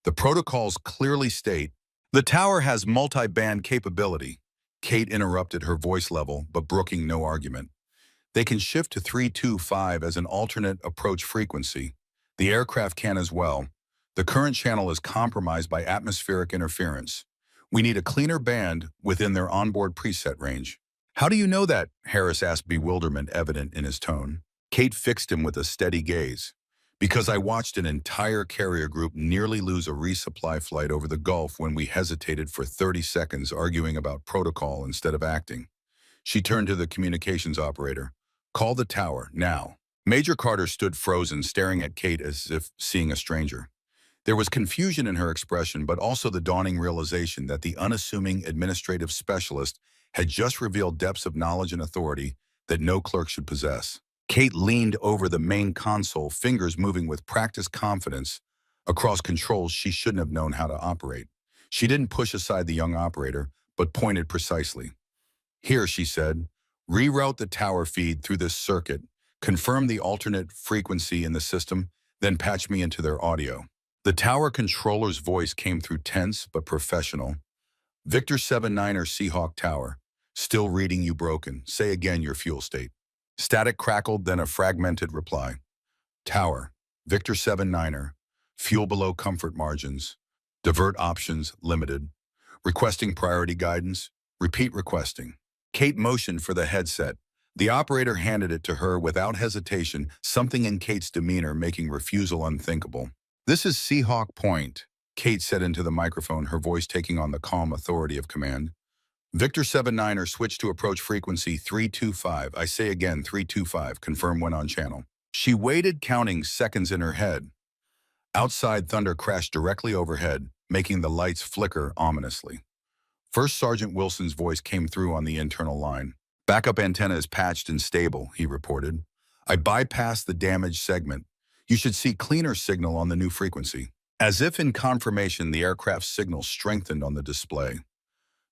The protocols clearly state, the tower has multi-band capability. Kate interrupted, her voice level, but brooking no argument. They can shift to 325 as an alternate approach frequency. The aircraft can as well. The current channel is compromised by atmospheric interference. We need a cleaner band within their onboard preset range. How do you know that? Harris asked, bewilderment evident in his tone. Kate fixed him with a steady gaze. Because I watched an entire carrier group nearly lose a resupply flight over the Gulf when we hesitated for 30 seconds arguing about protocol instead of acting. She turned to the communications operator. Call the tower, now. Major Carter stood frozen, staring at Kate as if seeing a stranger. There was confusion in her expression, but also the dawning realization that the unassuming administrative specialist had just revealed depths of knowledge and authority that no clerk should possess. Kate leaned over the main console, fingers moving with practiced confidence across controls she shouldn't have known how to operate. She didn't push aside the young operator, but pointed precisely. Here, she said, reroute the tower feed through this circuit, confirm the alternate frequency in the system, then patch me into their audio. The tower controller's voice came through tense but professional. Victor 79er Seahawk Tower. Still reading you broken. Say again your fuel state. Static crackled, then a fragmented reply. Tower. Victor 79er. Fuel below comfort margins. Divert options limited. Requesting priority guidance. Repeat requesting. Kate motioned for the headset. The operator handed it to her without hesitation, something in Kate's demeanor making refusal unthinkable. This is Seahawk Point, Kate said into the microphone, her voice taking on the calm authority of command. Victor 79er switched to approach frequency 325. I say again, 325. Confirm when on channel. She waited, counting seconds in her head. Outside, thunder crashed directly overhead, making the lights flicker ominously. First Sergeant Wilson's voice came through on the internal line. Backup antenna is patched and stable, he reported. I bypassed the damaged segment. You should see cleaner signal on the new frequency. As if in confirmation, the aircraft's signal strengthened on the display.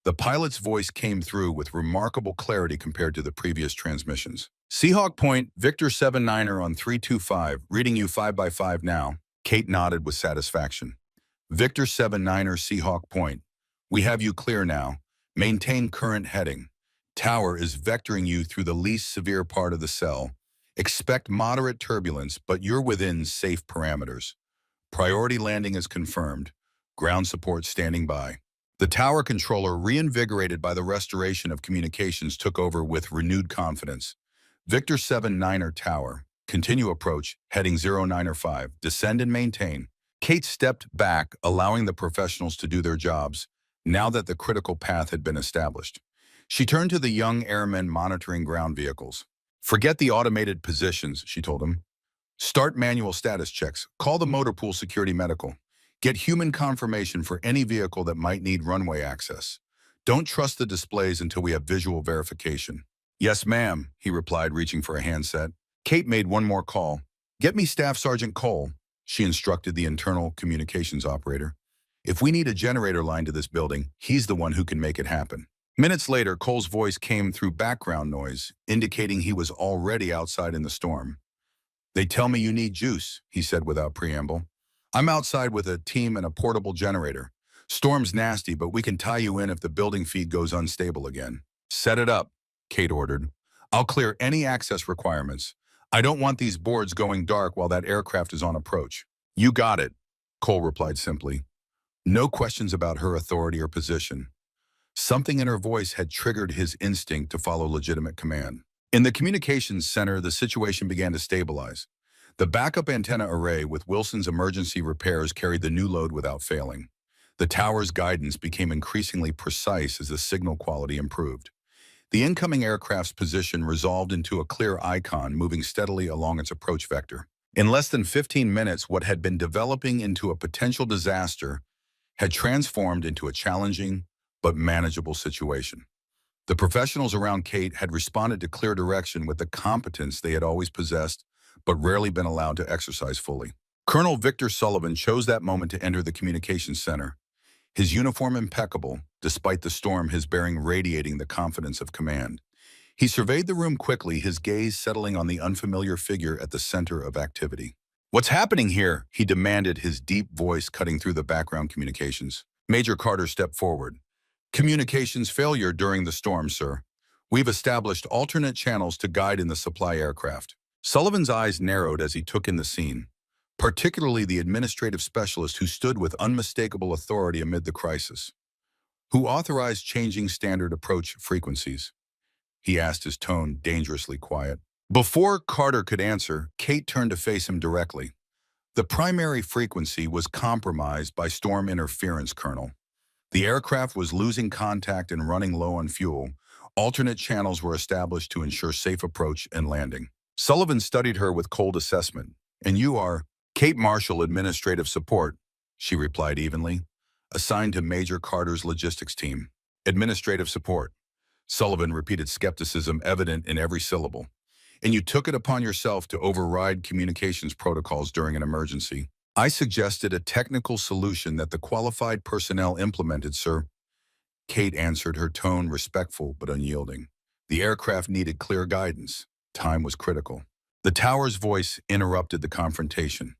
The pilot's voice came through with remarkable clarity compared to the previous transmissions. Seahawk Point, Victor 79er on 325, reading you 5x5 now. Kate nodded with satisfaction. Victor 79er Seahawk Point. We have you clear now. Maintain current heading. Tower is vectoring you through the least severe part of the cell. Expect moderate turbulence, but you're within safe parameters. Priority landing is confirmed. Ground support standing by. The tower controller, reinvigorated by the restoration of communications, took over with renewed confidence. Victor 79er Tower. Continue approach, heading 095. Descend and maintain. Kate stepped back, allowing the professionals to do their jobs, now that the critical path had been established. She turned to the young airmen monitoring ground vehicles. Forget the automated positions, she told him. Start manual status checks. Call the motor pool security medical. Get human confirmation for any vehicle that might need runway access. Don't trust the displays until we have visual verification. Yes, ma'am, he replied, reaching for a handset. Kate made one more call. Get me Staff Sergeant Cole, she instructed the internal communications operator. If we need a generator line to this building, he's the one who can make it happen. Minutes later, Cole's voice came through background noise, indicating he was already outside in the storm. They tell me you need juice, he said without preamble. I'm outside with a team and a portable generator. Storm's nasty, but we can tie you in if the building feed goes unstable again. Set it up, Kate ordered. I'll clear any access requirements. I don't want these boards going dark while that aircraft is on approach. You got it, Cole replied simply. No questions about her authority or position. Something in her voice had triggered his instinct to follow legitimate command. In the communications center, the situation began to stabilize. The backup antenna array with Wilson's emergency repairs carried the new load without failing. The tower's guidance became increasingly precise as the signal quality improved. The incoming aircraft's position resolved into a clear icon moving steadily along its approach vector. In less than 15 minutes, what had been developing into a potential disaster had transformed into a challenging but manageable situation. The professionals around Kate had responded to clear direction with the competence they had always possessed, but rarely been allowed to exercise fully. Colonel Victor Sullivan chose that moment to enter the communications center, his uniform impeccable, despite the storm, his bearing radiating the confidence of command. He surveyed the room quickly, his gaze settling on the unfamiliar figure at the center of activity. "What's happening here?" he demanded, his deep voice cutting through the background communications. Major Carter stepped forward. "Communications failure during the storm, sir. We've established alternate channels to guide in the supply aircraft." Sullivan's eyes narrowed as he took in the scene, particularly the administrative specialist who stood with unmistakable authority amid the crisis. "Who authorized changing standard approach frequencies?" he asked, his tone dangerously quiet. Before Carter could answer, Kate turned to face him directly. "The primary frequency was compromised by storm interference, Colonel. The aircraft was losing contact and running low on fuel. Alternate channels were established to ensure safe approach and landing." Sullivan studied her with cold assessment. "And you are—" "Kate Marshall, Administrative Support," she replied evenly, "assigned to Major Carter's logistics team." "Administrative support," Sullivan repeated, skepticism evident in every syllable. "And you took it upon yourself to override communications protocols during an emergency." "I suggested a technical solution that the qualified personnel implemented, sir," Kate answered, her tone respectful but unyielding. "The aircraft needed clear guidance. Time was critical." The tower's voice interrupted the confrontation.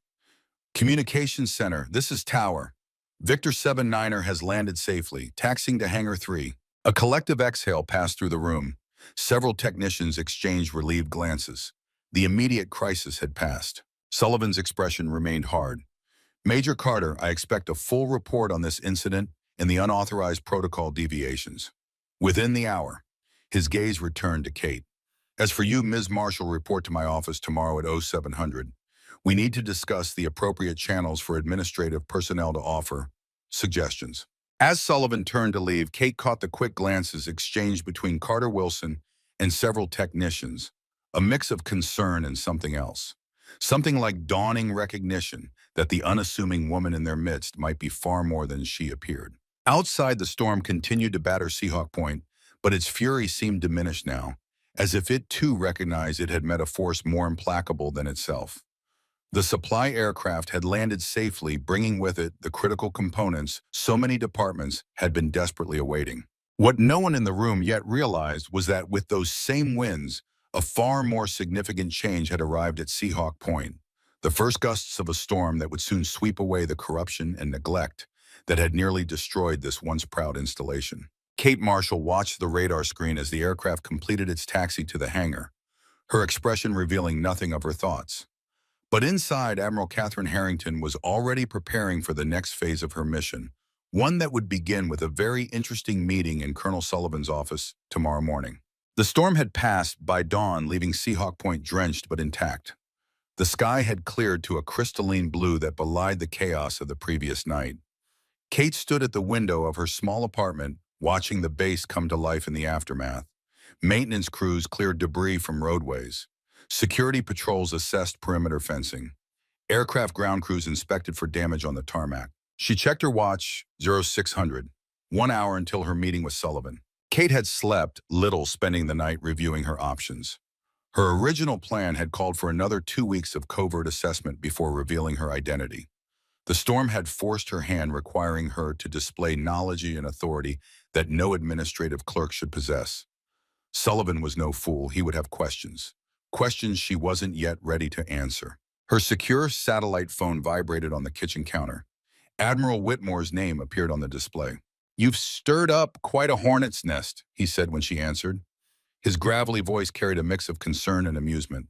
"Communications Center, this is Tower. Victor 79er has landed safely, taxiing to Hangar 3. A collective exhale passed through the room. Several technicians exchanged relieved glances. The immediate crisis had passed. Sullivan's expression remained hard. "Major Carter, I expect a full report on this incident and the unauthorized protocol deviations." Within the hour, his gaze returned to Kate. "As for you, Ms. Marshall, report to my office tomorrow at 0700. We need to discuss the appropriate channels for administrative personnel to offer suggestions." As Sullivan turned to leave, Kate caught the quick glances exchanged between Carter Wilson and several technicians, a mix of concern and something else. Something like dawning recognition that the unassuming woman in their midst might be far more than she appeared. Outside, the storm continued to batter Seahawk Point, but its fury seemed diminished now, as if it too recognized it had met a force more implacable than itself. The supply aircraft had landed safely, bringing with it the critical components so many departments had been desperately awaiting. What no one in the room yet realized was that with those same winds, a far more significant change had arrived at Seahawk Point, the first gusts of a storm that would soon sweep away the corruption and neglect that had nearly destroyed this once proud installation. Kate Marshall watched the radar screen as the aircraft completed its taxi to the hangar, her expression revealing nothing of her thoughts. But inside, Admiral Catherine Harrington was already preparing for the next phase of her mission, one that would begin with a very interesting meeting in Colonel Sullivan's office tomorrow morning. The storm had passed by dawn, leaving Seahawk Point drenched but intact. The sky had cleared to a crystalline blue that belied the chaos of the previous night. Kate stood at the window of her small apartment, watching the base come to life in the aftermath. Maintenance crews cleared debris from roadways. Security patrols assessed perimeter fencing. Aircraft ground crews inspected for damage on the tarmac. She checked her watch, 0600, 1 hour until her meeting with Sullivan. Kate had slept little, spending the night reviewing her options. Her original plan had called for another 2 weeks of covert assessment before revealing her identity. The storm had forced her hand, requiring her to display knowledge and authority that no administrative clerk should possess. Sullivan was no fool. He would have questions. Questions she wasn't yet ready to answer. Her secure satellite phone vibrated on the kitchen counter. Admiral Whitmore's name appeared on the display. "You've stirred up quite a hornet's nest," he said when she answered. His gravelly voice carried a mix of concern and amusement.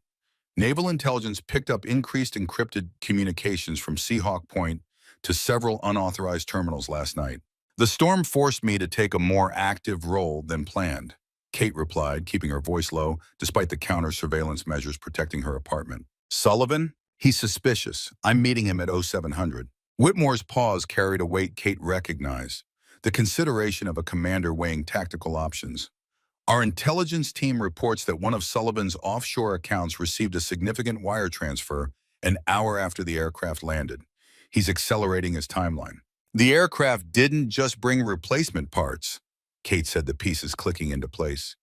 "Naval intelligence picked up increased encrypted communications from Seahawk Point to several unauthorized terminals last night. The storm forced me to take a more active role than planned," Kate replied, keeping her voice low despite the counter-surveillance measures protecting her apartment. "Sullivan? He's suspicious. I'm meeting him at 0700. Whitmore's pause carried a weight Kate recognized, the consideration of a commander weighing tactical options. "Our intelligence team reports that one of Sullivan's offshore accounts received a significant wire transfer an hour after the aircraft landed. He's accelerating his timeline." The aircraft didn't just bring replacement parts, Kate said, the pieces clicking into place.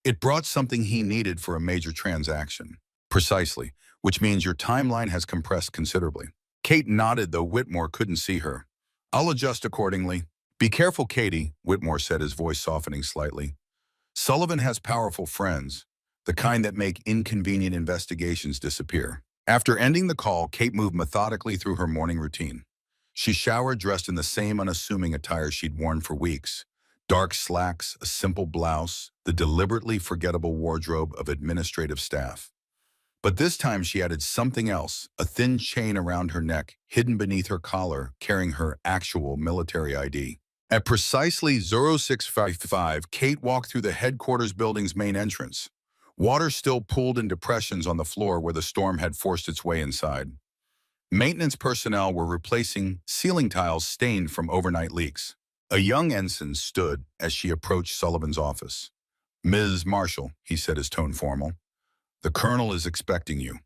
It brought something he needed for a major transaction. Precisely, which means your timeline has compressed considerably. Kate nodded, though Whitmore couldn't see her. I'll adjust accordingly. Be careful, Katie, Whitmore said, his voice softening slightly. Sullivan has powerful friends, the kind that make inconvenient investigations disappear. After ending the call, Kate moved methodically through her morning routine. She showered dressed in the same unassuming attire she'd worn for weeks. Dark slacks, a simple blouse, the deliberately forgettable wardrobe of administrative staff. But this time she added something else, a thin chain around her neck, hidden beneath her collar, carrying her actual military ID. At precisely 0655, Kate walked through the headquarters building's main entrance. Water still pooled in depressions on the floor where the storm had forced its way inside. Maintenance personnel were replacing ceiling tiles stained from overnight leaks. A young ensign stood as she approached Sullivan's office. "Ms. Marshall," he said, his tone formal, "the colonel is expecting you."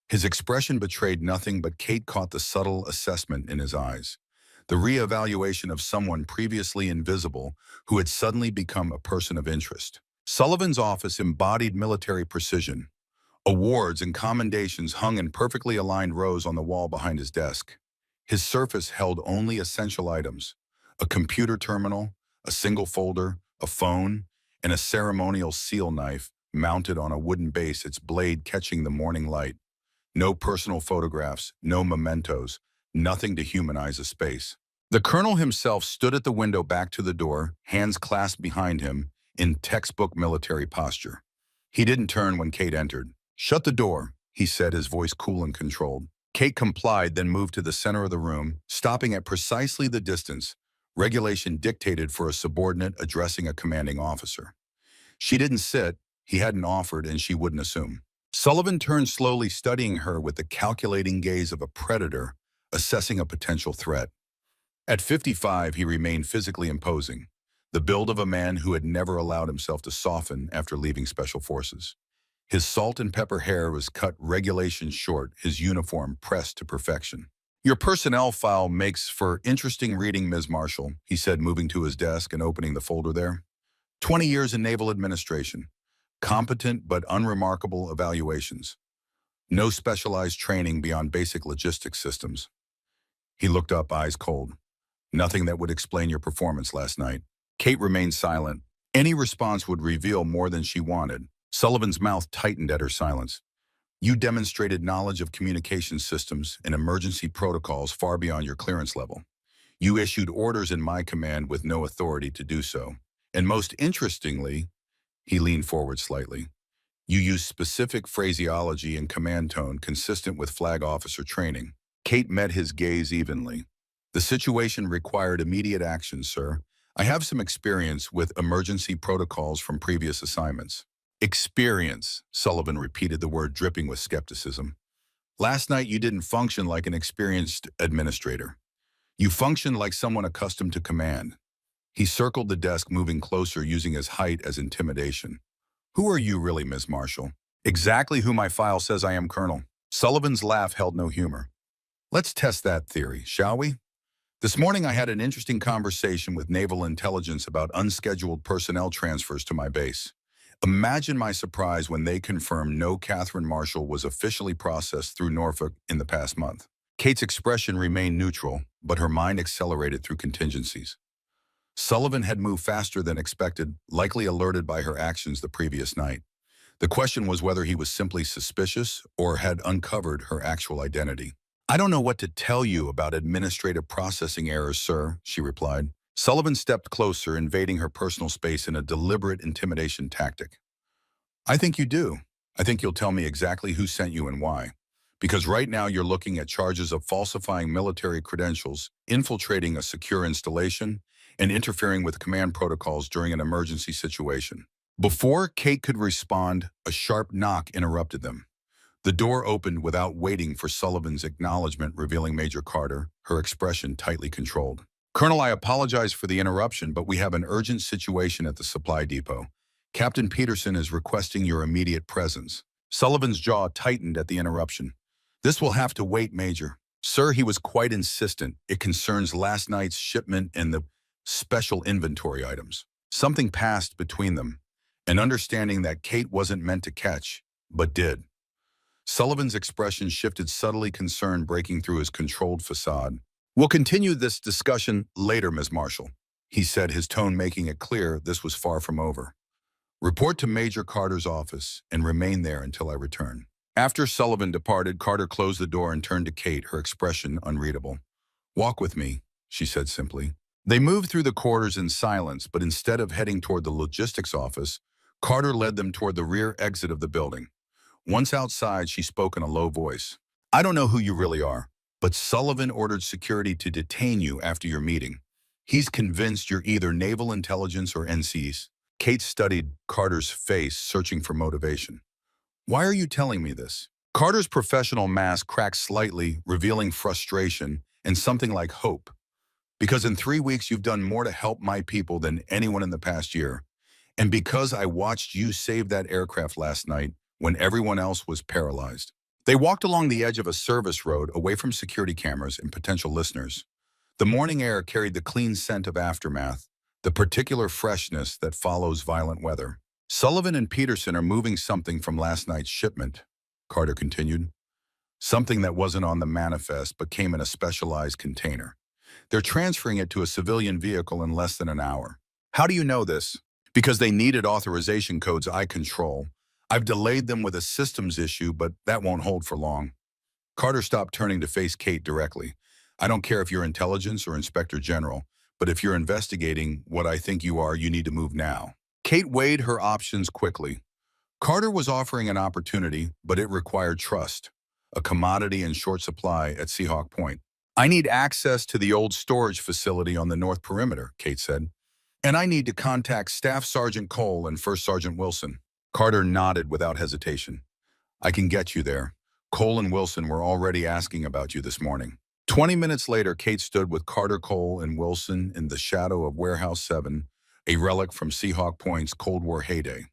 His expression betrayed nothing, but Kate caught the subtle assessment in his eyes. The reevaluation of someone previously invisible who had suddenly become a person of interest. Sullivan's office embodied military precision. Awards and commendations hung in perfectly aligned rows on the wall behind his desk. His surface held only essential items: a computer terminal, a single folder, a phone, and a ceremonial seal knife mounted on a wooden base, its blade catching the morning light. No personal photographs, no mementos, nothing to humanize a space. The colonel himself stood at the window back to the door, hands clasped behind him, in textbook military posture. He didn't turn when Kate entered. "Shut the door," he said, his voice cool and controlled. Kate complied, then moved to the center of the room, stopping at precisely the distance regulation dictated for a subordinate addressing a commanding officer. She didn't sit, he hadn't offered, and she wouldn't assume. Sullivan turned slowly, studying her with the calculating gaze of a predator assessing a potential threat. At 55, he remained physically imposing, the build of a man who had never allowed himself to soften after leaving Special Forces. His salt and pepper hair was cut regulation short, his uniform pressed to perfection. "Your personnel file makes for interesting reading, Ms. Marshall," he said, moving to his desk and opening the folder there. 20 years in naval administration. Competent but unremarkable evaluations. No specialized training beyond basic logistics systems. He looked up, eyes cold. "Nothing that would explain your performance last night." Kate remained silent. Any response would reveal more than she wanted. Sullivan's mouth tightened at her silence. "You demonstrated knowledge of communication systems and emergency protocols far beyond your clearance level. You issued orders in my command with no authority to do so. And most interestingly," he leaned forward slightly, "you used specific phraseology and command tone consistent with flag officer training." Kate met his gaze evenly. "The situation required immediate action, sir. I have some experience with emergency protocols from previous assignments." "Experience," Sullivan repeated, the word dripping with skepticism. "Last night you didn't function like an experienced administrator. You functioned like someone accustomed to command." He circled the desk, moving closer, using his height as intimidation. "Who are you really, Ms. Marshall?" "Exactly who my file says I am, Colonel." Sullivan's laugh held no humor. "Let's test that theory, shall we? This morning I had an interesting conversation with Naval Intelligence about unscheduled personnel transfers to my base. Imagine my surprise when they confirmed no Catherine Marshall was officially processed through Norfolk in the past month." Kate's expression remained neutral, but her mind accelerated through contingencies. Sullivan had moved faster than expected, likely alerted by her actions the previous night. The question was whether he was simply suspicious or had uncovered her actual identity. "I don't know what to tell you about administrative processing errors, sir," she replied. Sullivan stepped closer, invading her personal space in a deliberate intimidation tactic. "I think you do. I think you'll tell me exactly who sent you and why. Because right now you're looking at charges of falsifying military credentials, infiltrating a secure installation, and interfering with command protocols during an emergency situation." Before Kate could respond, a sharp knock interrupted them. The door opened without waiting for Sullivan's acknowledgement, revealing Major Carter, her expression tightly controlled. "Colonel, I apologize for the interruption, but we have an urgent situation at the supply depot. Captain Peterson is requesting your immediate presence." Sullivan's jaw tightened at the interruption. "This will have to wait, Major. Sir, he was quite insistent. It concerns last night's shipment and the special inventory items. Something passed between them, an understanding that Kate wasn't meant to catch, but did. Sullivan's expression shifted subtly, concern breaking through his controlled facade. We'll continue this discussion later, Ms. Marshall, he said, his tone making it clear this was far from over. Report to Major Carter's office and remain there until I return. After Sullivan departed, Carter closed the door and turned to Kate, her expression unreadable. Walk with me, she said simply. They moved through the corridors in silence, but instead of heading toward the logistics office, Carter led them toward the rear exit of the building. Once outside, she spoke in a low voice. I don't know who you really are, but Sullivan ordered security to detain you after your meeting. He's convinced you're either naval intelligence or NCs. Kate studied Carter's face, searching for motivation. Why are you telling me this? Carter's professional mask cracked slightly, revealing frustration and something like hope. Because in 3 weeks you've done more to help my people than anyone in the past year. And because I watched you save that aircraft last night when everyone else was paralyzed. They walked along the edge of a service road away from security cameras and potential listeners. The morning air carried the clean scent of aftermath, the particular freshness that follows violent weather. Sullivan and Peterson are moving something from last night's shipment, Carter continued. Something that wasn't on the manifest but came in a specialized container. They're transferring it to a civilian vehicle in less than an hour. How do you know this? Because they needed authorization codes I control. I've delayed them with a systems issue, but that won't hold for long. Carter stopped, turning to face Kate directly. I don't care if you're intelligence or inspector general, but if you're investigating what I think you are, you need to move now. Kate weighed her options quickly. Carter was offering an opportunity, but it required trust, a commodity in short supply at Seahawk Point. I need access to the old storage facility on the north perimeter, Kate said. And I need to contact Staff Sergeant Cole and First Sergeant Wilson. Carter nodded without hesitation. I can get you there. Cole and Wilson were already asking about you this morning. 20 minutes later, Kate stood with Carter, Cole, and Wilson in the shadow of Warehouse 7, a relic from Seahawk Point's Cold War heyday.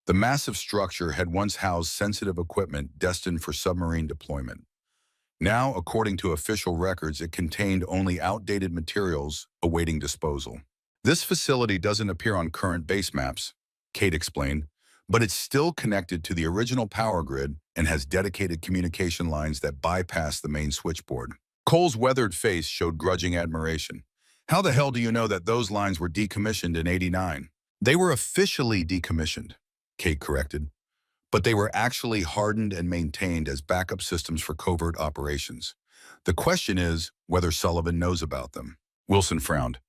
The massive structure had once housed sensitive equipment destined for submarine deployment. Now, according to official records, it contained only outdated materials awaiting disposal. This facility doesn't appear on current base maps, Kate explained, but it's still connected to the original power grid and has dedicated communication lines that bypass the main switchboard. Cole's weathered face showed grudging admiration. How the hell do you know that those lines were decommissioned in '89? They were officially decommissioned, Kate corrected, but they were actually hardened and maintained as backup systems for covert operations. The question is whether Sullivan knows about them. Wilson frowned.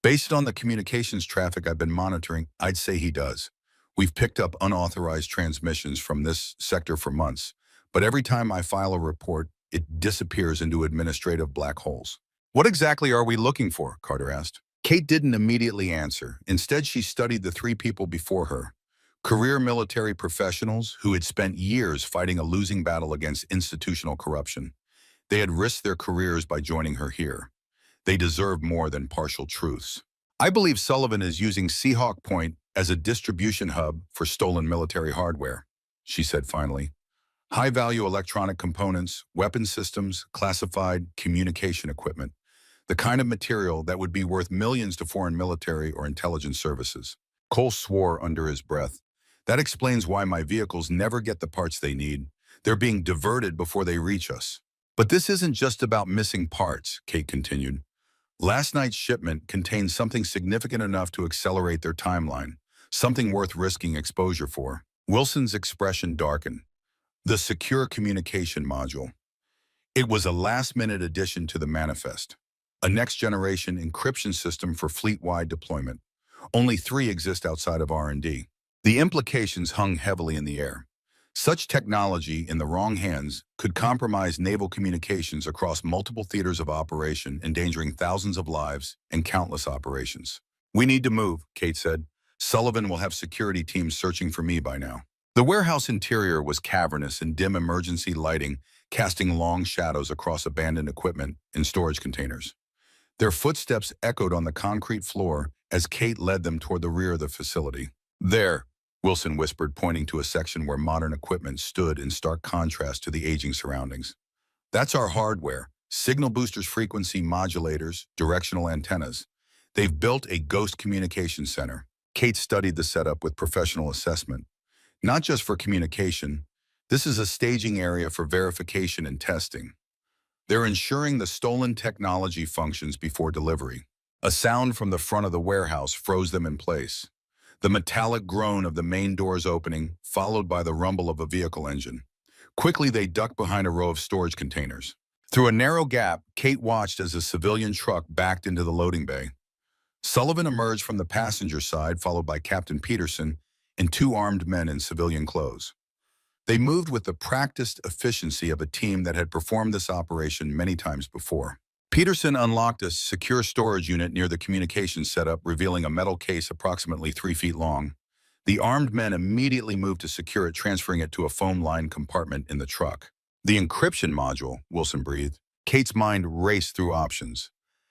Based on the communications traffic I've been monitoring, I'd say he does. We've picked up unauthorized transmissions from this sector for months, but every time I file a report, it disappears into administrative black holes. What exactly are we looking for? Carter asked. Kate didn't immediately answer. Instead, she studied the 3 people before her. Career military professionals who had spent years fighting a losing battle against institutional corruption. They had risked their careers by joining her here. They deserved more than partial truths. I believe Sullivan is using Seahawk Point as a distribution hub for stolen military hardware, she said finally. High-value electronic components, weapon systems, classified communication equipment. The kind of material that would be worth millions to foreign military or intelligence services. Cole swore under his breath. That explains why my vehicles never get the parts they need. They're being diverted before they reach us. But this isn't just about missing parts, Kate continued. Last night's shipment contained something significant enough to accelerate their timeline, something worth risking exposure for. Wilson's expression darkened. The secure communication module. It was a last-minute addition to the manifest, a next-generation encryption system for fleet-wide deployment. Only 3 exist outside of R&D. The implications hung heavily in the air. Such technology in the wrong hands could compromise naval communications across multiple theaters of operation, endangering thousands of lives and countless operations. We need to move, Kate said. Sullivan will have security teams searching for me by now. The warehouse interior was cavernous and dim emergency lighting, casting long shadows across abandoned equipment and storage containers. Their footsteps echoed on the concrete floor as Kate led them toward the rear of the facility. There, Wilson whispered, pointing to a section where modern equipment stood in stark contrast to the aging surroundings. That's our hardware, signal boosters, frequency modulators, directional antennas. They've built a ghost communication center. Kate studied the setup with professional assessment. Not just for communication, this is a staging area for verification and testing. They're ensuring the stolen technology functions before delivery. A sound from the front of the warehouse froze them in place. The metallic groan of the main doors opening, followed by the rumble of a vehicle engine. Quickly, they ducked behind a row of storage containers. Through a narrow gap, Kate watched as a civilian truck backed into the loading bay. Sullivan emerged from the passenger side, followed by Captain Peterson and two armed men in civilian clothes. They moved with the practiced efficiency of a team that had performed this operation many times before. Peterson unlocked a secure storage unit near the communications setup, revealing a metal case approximately 3 feet long. The armed men immediately moved to secure it, transferring it to a foam-lined compartment in the truck. The encryption module, Wilson breathed. Kate's mind raced through options.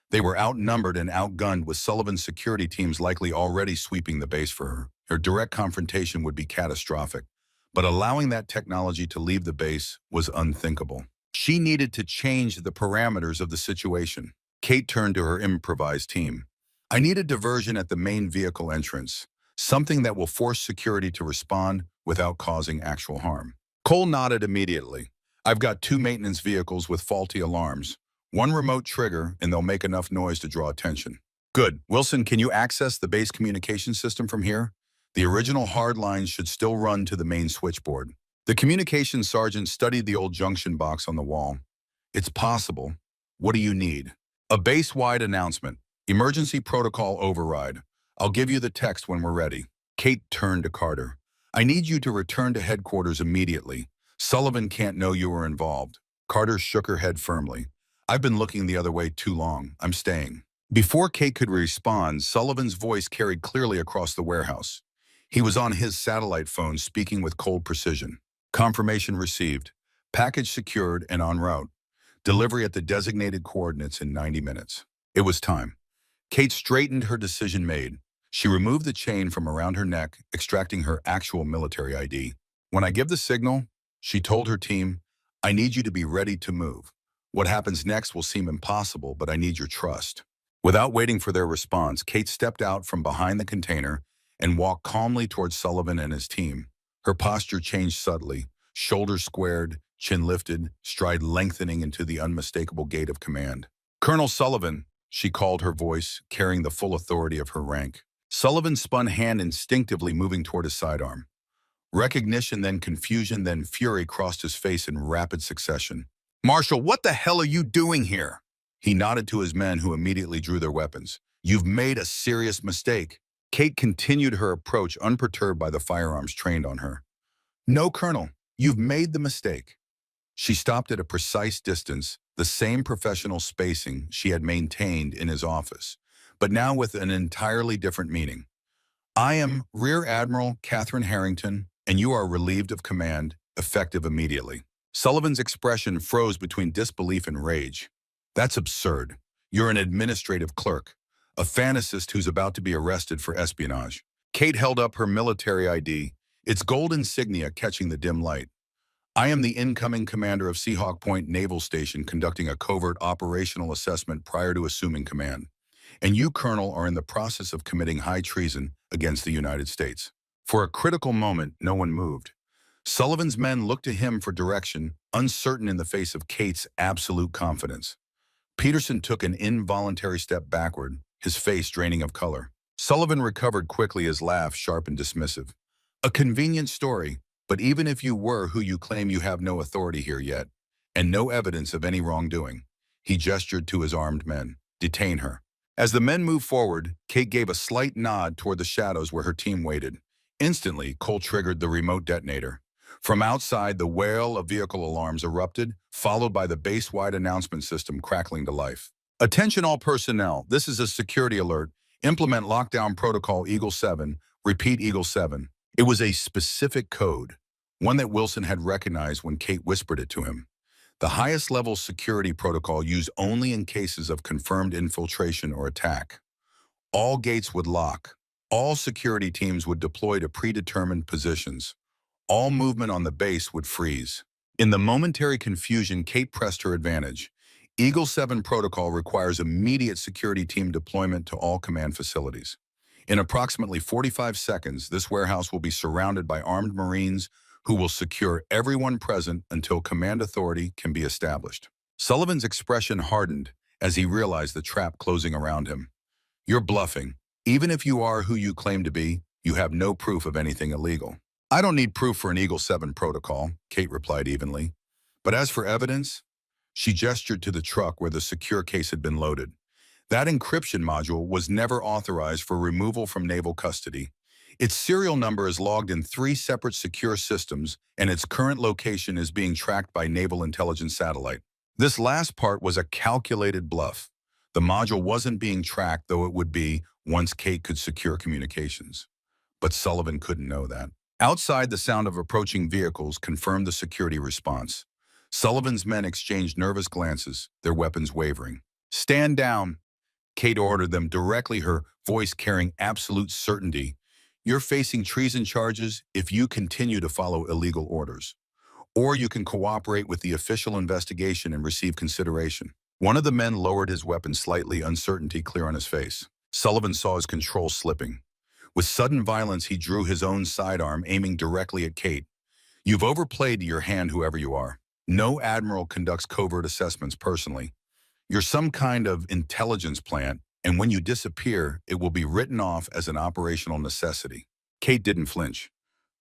They were outnumbered and outgunned, with Sullivan's security teams likely already sweeping the base for her. Her direct confrontation would be catastrophic, but allowing that technology to leave the base was unthinkable. She needed to change the parameters of the situation. Kate turned to her improvised team. I need a diversion at the main vehicle entrance, something that will force security to respond without causing actual harm. Cole nodded immediately. I've got 2 maintenance vehicles with faulty alarms. 1 remote trigger, and they'll make enough noise to draw attention. Good. Wilson, can you access the base communication system from here? The original hard lines should still run to the main switchboard. The communications sergeant studied the old junction box on the wall. It's possible. What do you need? A base-wide announcement. Emergency protocol override. I'll give you the text when we're ready. Kate turned to Carter. I need you to return to headquarters immediately. Sullivan can't know you were involved. Carter shook her head firmly. I've been looking the other way too long. I'm staying. Before Kate could respond, Sullivan's voice carried clearly across the warehouse. He was on his satellite phone, speaking with cold precision. Confirmation received. Package secured and en route. Delivery at the designated coordinates in 90 minutes. It was time. Kate straightened, her decision made. She removed the chain from around her neck, extracting her actual military ID. When I give the signal, she told her team, I need you to be ready to move. What happens next will seem impossible, but I need your trust. Without waiting for their response, Kate stepped out from behind the container and walked calmly towards Sullivan and his team. Her posture changed subtly, shoulders squared, chin lifted, stride lengthening into the unmistakable gait of command. Colonel Sullivan, she called, her voice carrying the full authority of her rank. Sullivan spun hand instinctively, moving toward his sidearm. Recognition, then confusion, then fury crossed his face in rapid succession. Marshal, what the hell are you doing here? He nodded to his men, who immediately drew their weapons. You've made a serious mistake. Kate continued her approach, unperturbed by the firearms trained on her. No, Colonel, you've made the mistake. She stopped at a precise distance, the same professional spacing she had maintained in his office, but now with an entirely different meaning. I am Rear Admiral Catherine Harrington, and you are relieved of command, effective immediately. Sullivan's expression froze between disbelief and rage. That's absurd. You're an administrative clerk, a fantasist who's about to be arrested for espionage. Kate held up her military ID, its gold insignia catching the dim light. I am the incoming commander of Seahawk Point Naval Station, conducting a covert operational assessment prior to assuming command. And you, Colonel, are in the process of committing high treason against the United States. For a critical moment, no one moved. Sullivan's men looked to him for direction, uncertain in the face of Kate's absolute confidence. Peterson took an involuntary step backward, his face draining of color. Sullivan recovered quickly, his laugh sharp and dismissive. A convenient story, but even if you were who you claim, you have no authority here yet, and no evidence of any wrongdoing. He gestured to his armed men. Detain her. As the men moved forward, Kate gave a slight nod toward the shadows where her team waited. Instantly, Cole triggered the remote detonator. From outside, the wail of vehicle alarms erupted, followed by the base-wide announcement system crackling to life. Attention all personnel, this is a security alert. Implement lockdown protocol Eagle 7. Repeat, Eagle 7. It was a specific code, one that Wilson had recognized when Kate whispered it to him. The highest level security protocol used only in cases of confirmed infiltration or attack. All gates would lock. All security teams would deploy to predetermined positions. All movement on the base would freeze. In the momentary confusion, Kate pressed her advantage. Eagle 7 protocol requires immediate security team deployment to all command facilities. In approximately 45 seconds, this warehouse will be surrounded by armed Marines who will secure everyone present until command authority can be established. Sullivan's expression hardened as he realized the trap closing around him. You're bluffing. Even if you are who you claim to be, you have no proof of anything illegal. I don't need proof for an Eagle 7 protocol, Kate replied evenly. But as for evidence, she gestured to the truck where the secure case had been loaded. That encryption module was never authorized for removal from naval custody. Its serial number is logged in 3 separate secure systems, and its current location is being tracked by Naval Intelligence Satellite. This last part was a calculated bluff. The module wasn't being tracked, though it would be once Kate could secure communications. But Sullivan couldn't know that. Outside, the sound of approaching vehicles confirmed the security response. Sullivan's men exchanged nervous glances, their weapons wavering. "Stand down," Kate ordered them directly, her voice carrying absolute certainty. "You're facing treason charges if you continue to follow illegal orders. Or you can cooperate with the official investigation and receive consideration." One of the men lowered his weapon slightly, uncertainty clear on his face. Sullivan saw his control slipping. With sudden violence, he drew his own sidearm, aiming directly at Kate. "You've overplayed your hand, whoever you are. No admiral conducts covert assessments personally. You're some kind of intelligence plant, and when you disappear, it will be written off as an operational necessity." Kate didn't flinch.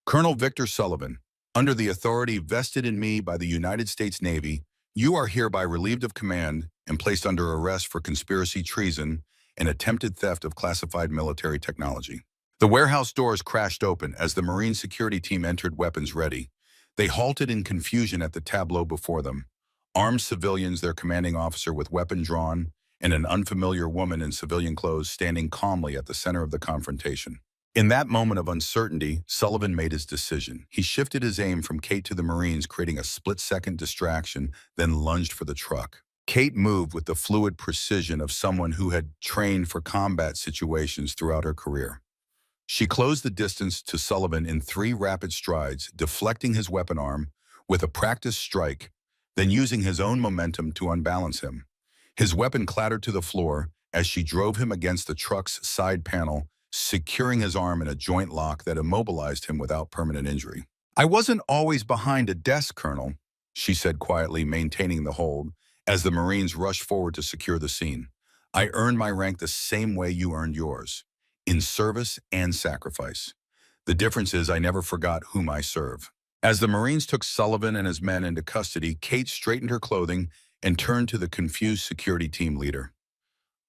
"Colonel Victor Sullivan, under the authority vested in me by the United States Navy, you are hereby relieved of command and placed under arrest for conspiracy, treason, and attempted theft of classified military technology." The warehouse doors crashed open as the Marine security team entered, weapons ready. They halted in confusion at the tableau before them. Armed civilians, their commanding officer with weapon drawn, and an unfamiliar woman in civilian clothes standing calmly at the center of the confrontation. In that moment of uncertainty, Sullivan made his decision. He shifted his aim from Kate to the Marines, creating a split-second distraction, then lunged for the truck. Kate moved with the fluid precision of someone who had trained for combat situations throughout her career. She closed the distance to Sullivan in 3 rapid strides, deflecting his weapon arm with a practiced strike, then using his own momentum to unbalance him. His weapon clattered to the floor as she drove him against the truck's side panel, securing his arm in a joint lock that immobilized him without permanent injury. "I wasn't always behind a desk, Colonel," she said quietly, maintaining the hold, as the Marines rushed forward to secure the scene. "I earned my rank the same way you earned yours, in service and sacrifice. The difference is I never forgot whom I serve." As the Marines took Sullivan and his men into custody, Kate straightened her clothing and turned to the confused security team leader.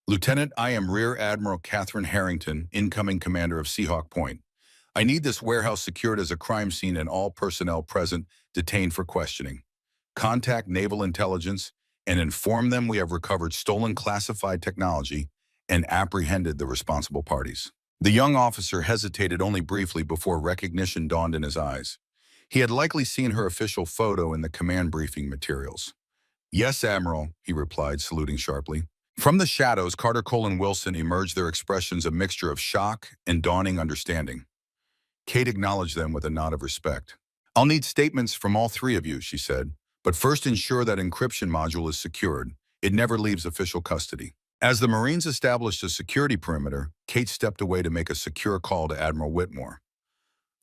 "Lieutenant, I am Rear Admiral Catherine Harrington, incoming commander of Seahawk Point. I need this warehouse secured as a crime scene and all personnel present detained for questioning. Contact Naval Intelligence and inform them we have recovered stolen classified technology and apprehended the responsible parties." The young officer hesitated only briefly before recognition dawned in his eyes. He had likely seen her official photo in the command briefing materials. "Yes, Admiral," he replied, saluting sharply. From the shadows, Carter, Cole, and Wilson emerged, their expressions a mixture of shock and dawning understanding. Kate acknowledged them with a nod of respect. "I'll need statements from all 3 of you," she said, "but first ensure that encryption module is secured. It never leaves official custody." As the Marines established a security perimeter, Kate stepped away to make a secure call to Admiral Whitmore.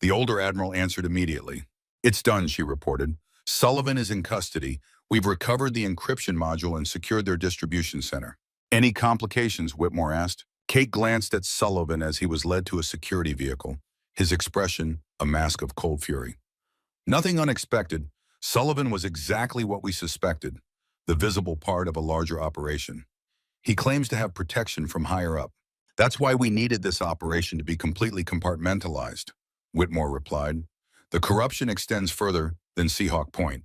The older admiral answered immediately. "It's done," she reported. "Sullivan is in custody. We've recovered the encryption module and secured their distribution center." "Any complications?" Whitmore asked. Kate glanced at Sullivan as he was led to a security vehicle, his expression a mask of cold fury. "Nothing unexpected. Sullivan was exactly what we suspected, the visible part of a larger operation. He claims to have protection from higher up. That's why we needed this operation to be completely compartmentalized," Whitmore replied. "The corruption extends further than Seahawk Point.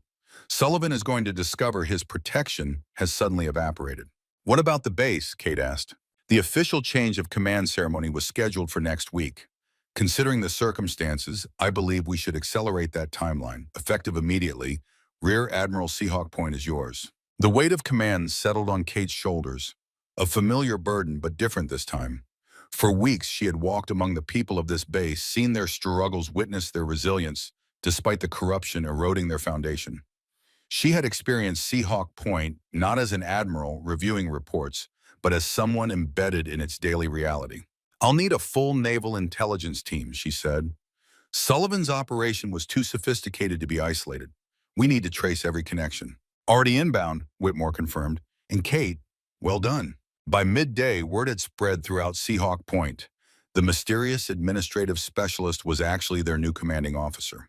Sullivan is going to discover his protection has suddenly evaporated." "What about the base?" Kate asked. The official change of command ceremony was scheduled for next week. "Considering the circumstances, I believe we should accelerate that timeline. Effective immediately, Rear Admiral Seahawk Point is yours." The weight of command settled on Kate's shoulders, a familiar burden but different this time. For weeks, she had walked among the people of this base, seen their struggles, witnessed their resilience, despite the corruption eroding their foundation. She had experienced Seahawk Point not as an admiral reviewing reports, but as someone embedded in its daily reality. "I'll need a full naval intelligence team," she said. "Sullivan's operation was too sophisticated to be isolated. We need to trace every connection." "Already inbound," Whitmore confirmed. "And Kate, well done." By midday, word had spread throughout Seahawk Point. The mysterious administrative specialist was actually their new commanding officer.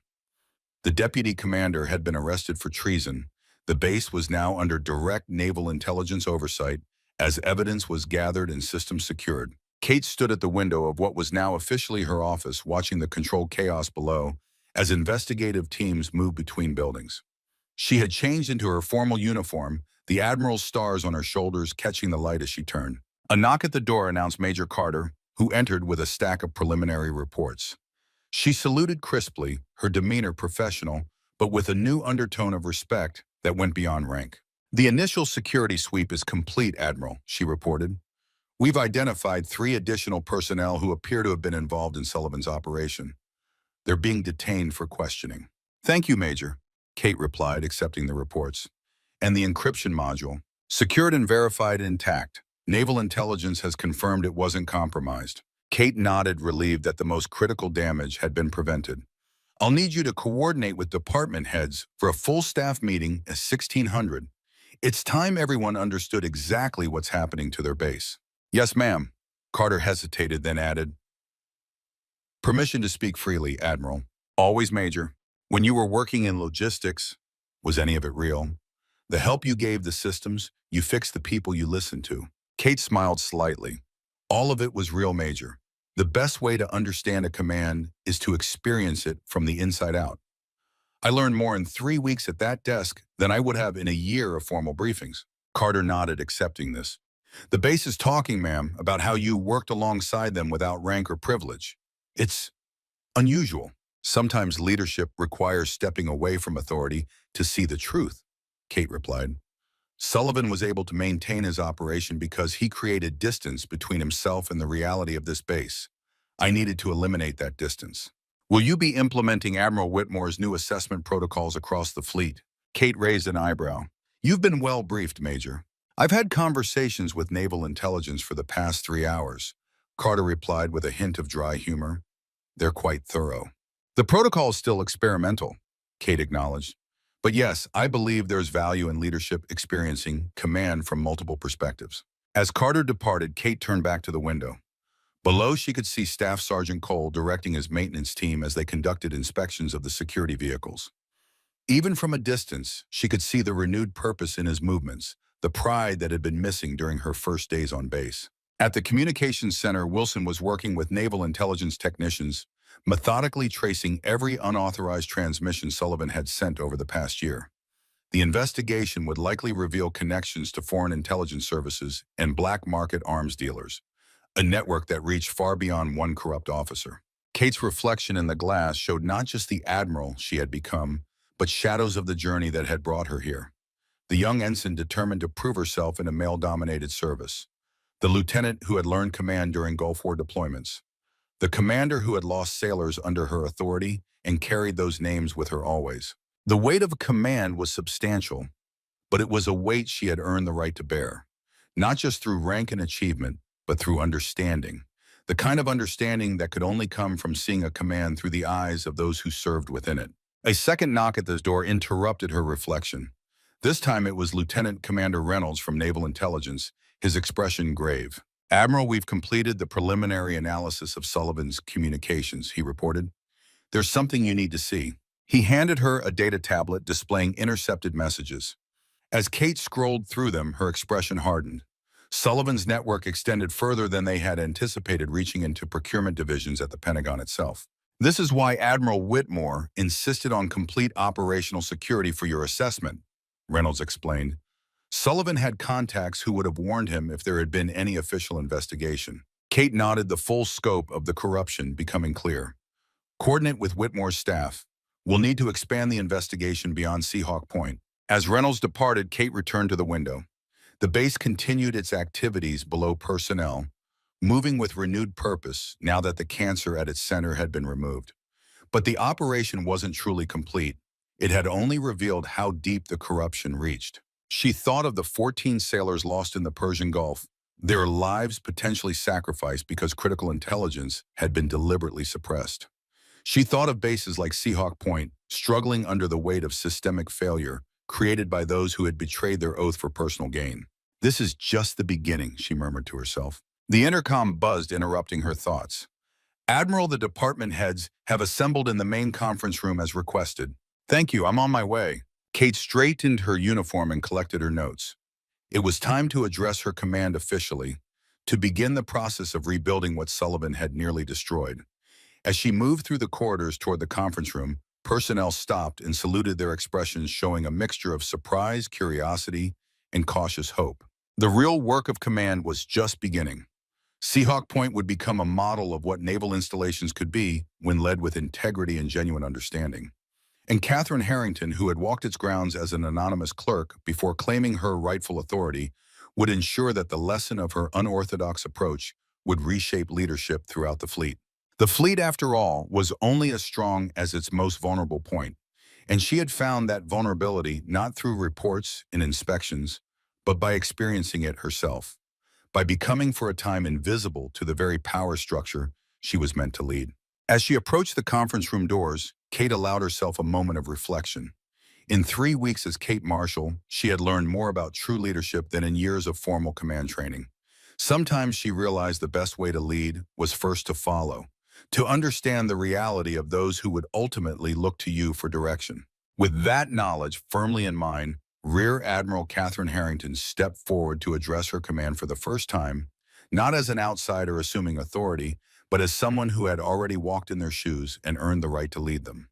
The deputy commander had been arrested for treason. The base was now under direct naval intelligence oversight as evidence was gathered and systems secured. Kate stood at the window of what was now officially her office, watching the controlled chaos below as investigative teams moved between buildings. She had changed into her formal uniform, the Admiral's stars on her shoulders catching the light as she turned. A knock at the door announced Major Carter, who entered with a stack of preliminary reports. She saluted crisply, her demeanor professional, but with a new undertone of respect that went beyond rank. "The initial security sweep is complete, Admiral," she reported. "We've identified 3 additional personnel who appear to have been involved in Sullivan's operation. They're being detained for questioning." "Thank you, Major," Kate replied, accepting the reports. "And the encryption module? Secured and verified intact. Naval intelligence has confirmed it wasn't compromised." Kate nodded, relieved that the most critical damage had been prevented. "I'll need you to coordinate with department heads for a full staff meeting at 1600. It's time everyone understood exactly what's happening to their base." "Yes, ma'am." Carter hesitated, then added, "Permission to speak freely, Admiral." "Always, Major." "When you were working in logistics, was any of it real? The help you gave the systems, you fixed the people you listened to." Kate smiled slightly. "All of it was real, Major. The best way to understand a command is to experience it from the inside out. I learned more in 3 weeks at that desk than I would have in a year of formal briefings." Carter nodded, accepting this. "The base is talking, ma'am, about how you worked alongside them without rank or privilege. It's unusual. Sometimes leadership requires stepping away from authority to see the truth," Kate replied. "Sullivan was able to maintain his operation because he created distance between himself and the reality of this base. I needed to eliminate that distance." "Will you be implementing Admiral Whitmore's new assessment protocols across the fleet?" Kate raised an eyebrow. "You've been well briefed, Major." "I've had conversations with naval intelligence for the past 3 hours," Carter replied with a hint of dry humor. "They're quite thorough." "The protocol is still experimental," Kate acknowledged. "But yes, I believe there's value in leadership experiencing command from multiple perspectives." As Carter departed, Kate turned back to the window. Below, she could see Staff Sergeant Cole directing his maintenance team as they conducted inspections of the security vehicles. Even from a distance, she could see the renewed purpose in his movements, the pride that had been missing during her first days on base. At the communications center, Wilson was working with naval intelligence technicians, methodically tracing every unauthorized transmission Sullivan had sent over the past year. The investigation would likely reveal connections to foreign intelligence services and black market arms dealers, a network that reached far beyond one corrupt officer. Kate's reflection in the glass showed not just the admiral she had become, but shadows of the journey that had brought her here. The young ensign determined to prove herself in a male-dominated service. The lieutenant who had learned command during Gulf War deployments. The commander who had lost sailors under her authority and carried those names with her always. The weight of command was substantial, but it was a weight she had earned the right to bear, not just through rank and achievement, but through understanding. The kind of understanding that could only come from seeing a command through the eyes of those who served within it. A second knock at the door interrupted her reflection. This time it was Lieutenant Commander Reynolds from Naval Intelligence, his expression grave. "Admiral, we've completed the preliminary analysis of Sullivan's communications," he reported. "There's something you need to see." He handed her a data tablet displaying intercepted messages. As Kate scrolled through them, her expression hardened. Sullivan's network extended further than they had anticipated, reaching into procurement divisions at the Pentagon itself. "This is why Admiral Whitmore insisted on complete operational security for your assessment," Reynolds explained. "Sullivan had contacts who would have warned him if there had been any official investigation." Kate nodded, the full scope of the corruption becoming clear. "Coordinate with Whitmore's staff. We'll need to expand the investigation beyond Seahawk Point." As Reynolds departed, Kate returned to the window. The base continued its activities below personnel, moving with renewed purpose now that the cancer at its center had been removed. But the operation wasn't truly complete. It had only revealed how deep the corruption reached. She thought of the 14 sailors lost in the Persian Gulf, their lives potentially sacrificed because critical intelligence had been deliberately suppressed. She thought of bases like Seahawk Point, struggling under the weight of systemic failure created by those who had betrayed their oath for personal gain. This is just the beginning, she murmured to herself. The intercom buzzed, interrupting her thoughts. Admiral, the department heads have assembled in the main conference room as requested. Thank you, I'm on my way. Kate straightened her uniform and collected her notes. It was time to address her command officially, to begin the process of rebuilding what Sullivan had nearly destroyed. As she moved through the corridors toward the conference room, personnel stopped and saluted, their expressions showing a mixture of surprise, curiosity, and cautious hope. The real work of command was just beginning. Seahawk Point would become a model of what naval installations could be when led with integrity and genuine understanding. And Catherine Harrington, who had walked its grounds as an anonymous clerk before claiming her rightful authority, would ensure that the lesson of her unorthodox approach would reshape leadership throughout the fleet. The fleet, after all, was only as strong as its most vulnerable point, and she had found that vulnerability not through reports and inspections, but by experiencing it herself, by becoming for a time invisible to the very power structure she was meant to lead. As she approached the conference room doors, Kate allowed herself a moment of reflection. In 3 weeks as Kate Marshall, she had learned more about true leadership than in years of formal command training. Sometimes she realized the best way to lead was first to follow, to understand the reality of those who would ultimately look to you for direction. With that knowledge firmly in mind, Rear Admiral Catherine Harrington stepped forward to address her command for the first time, not as an outsider assuming authority, but as someone who had already walked in their shoes and earned the right to lead them.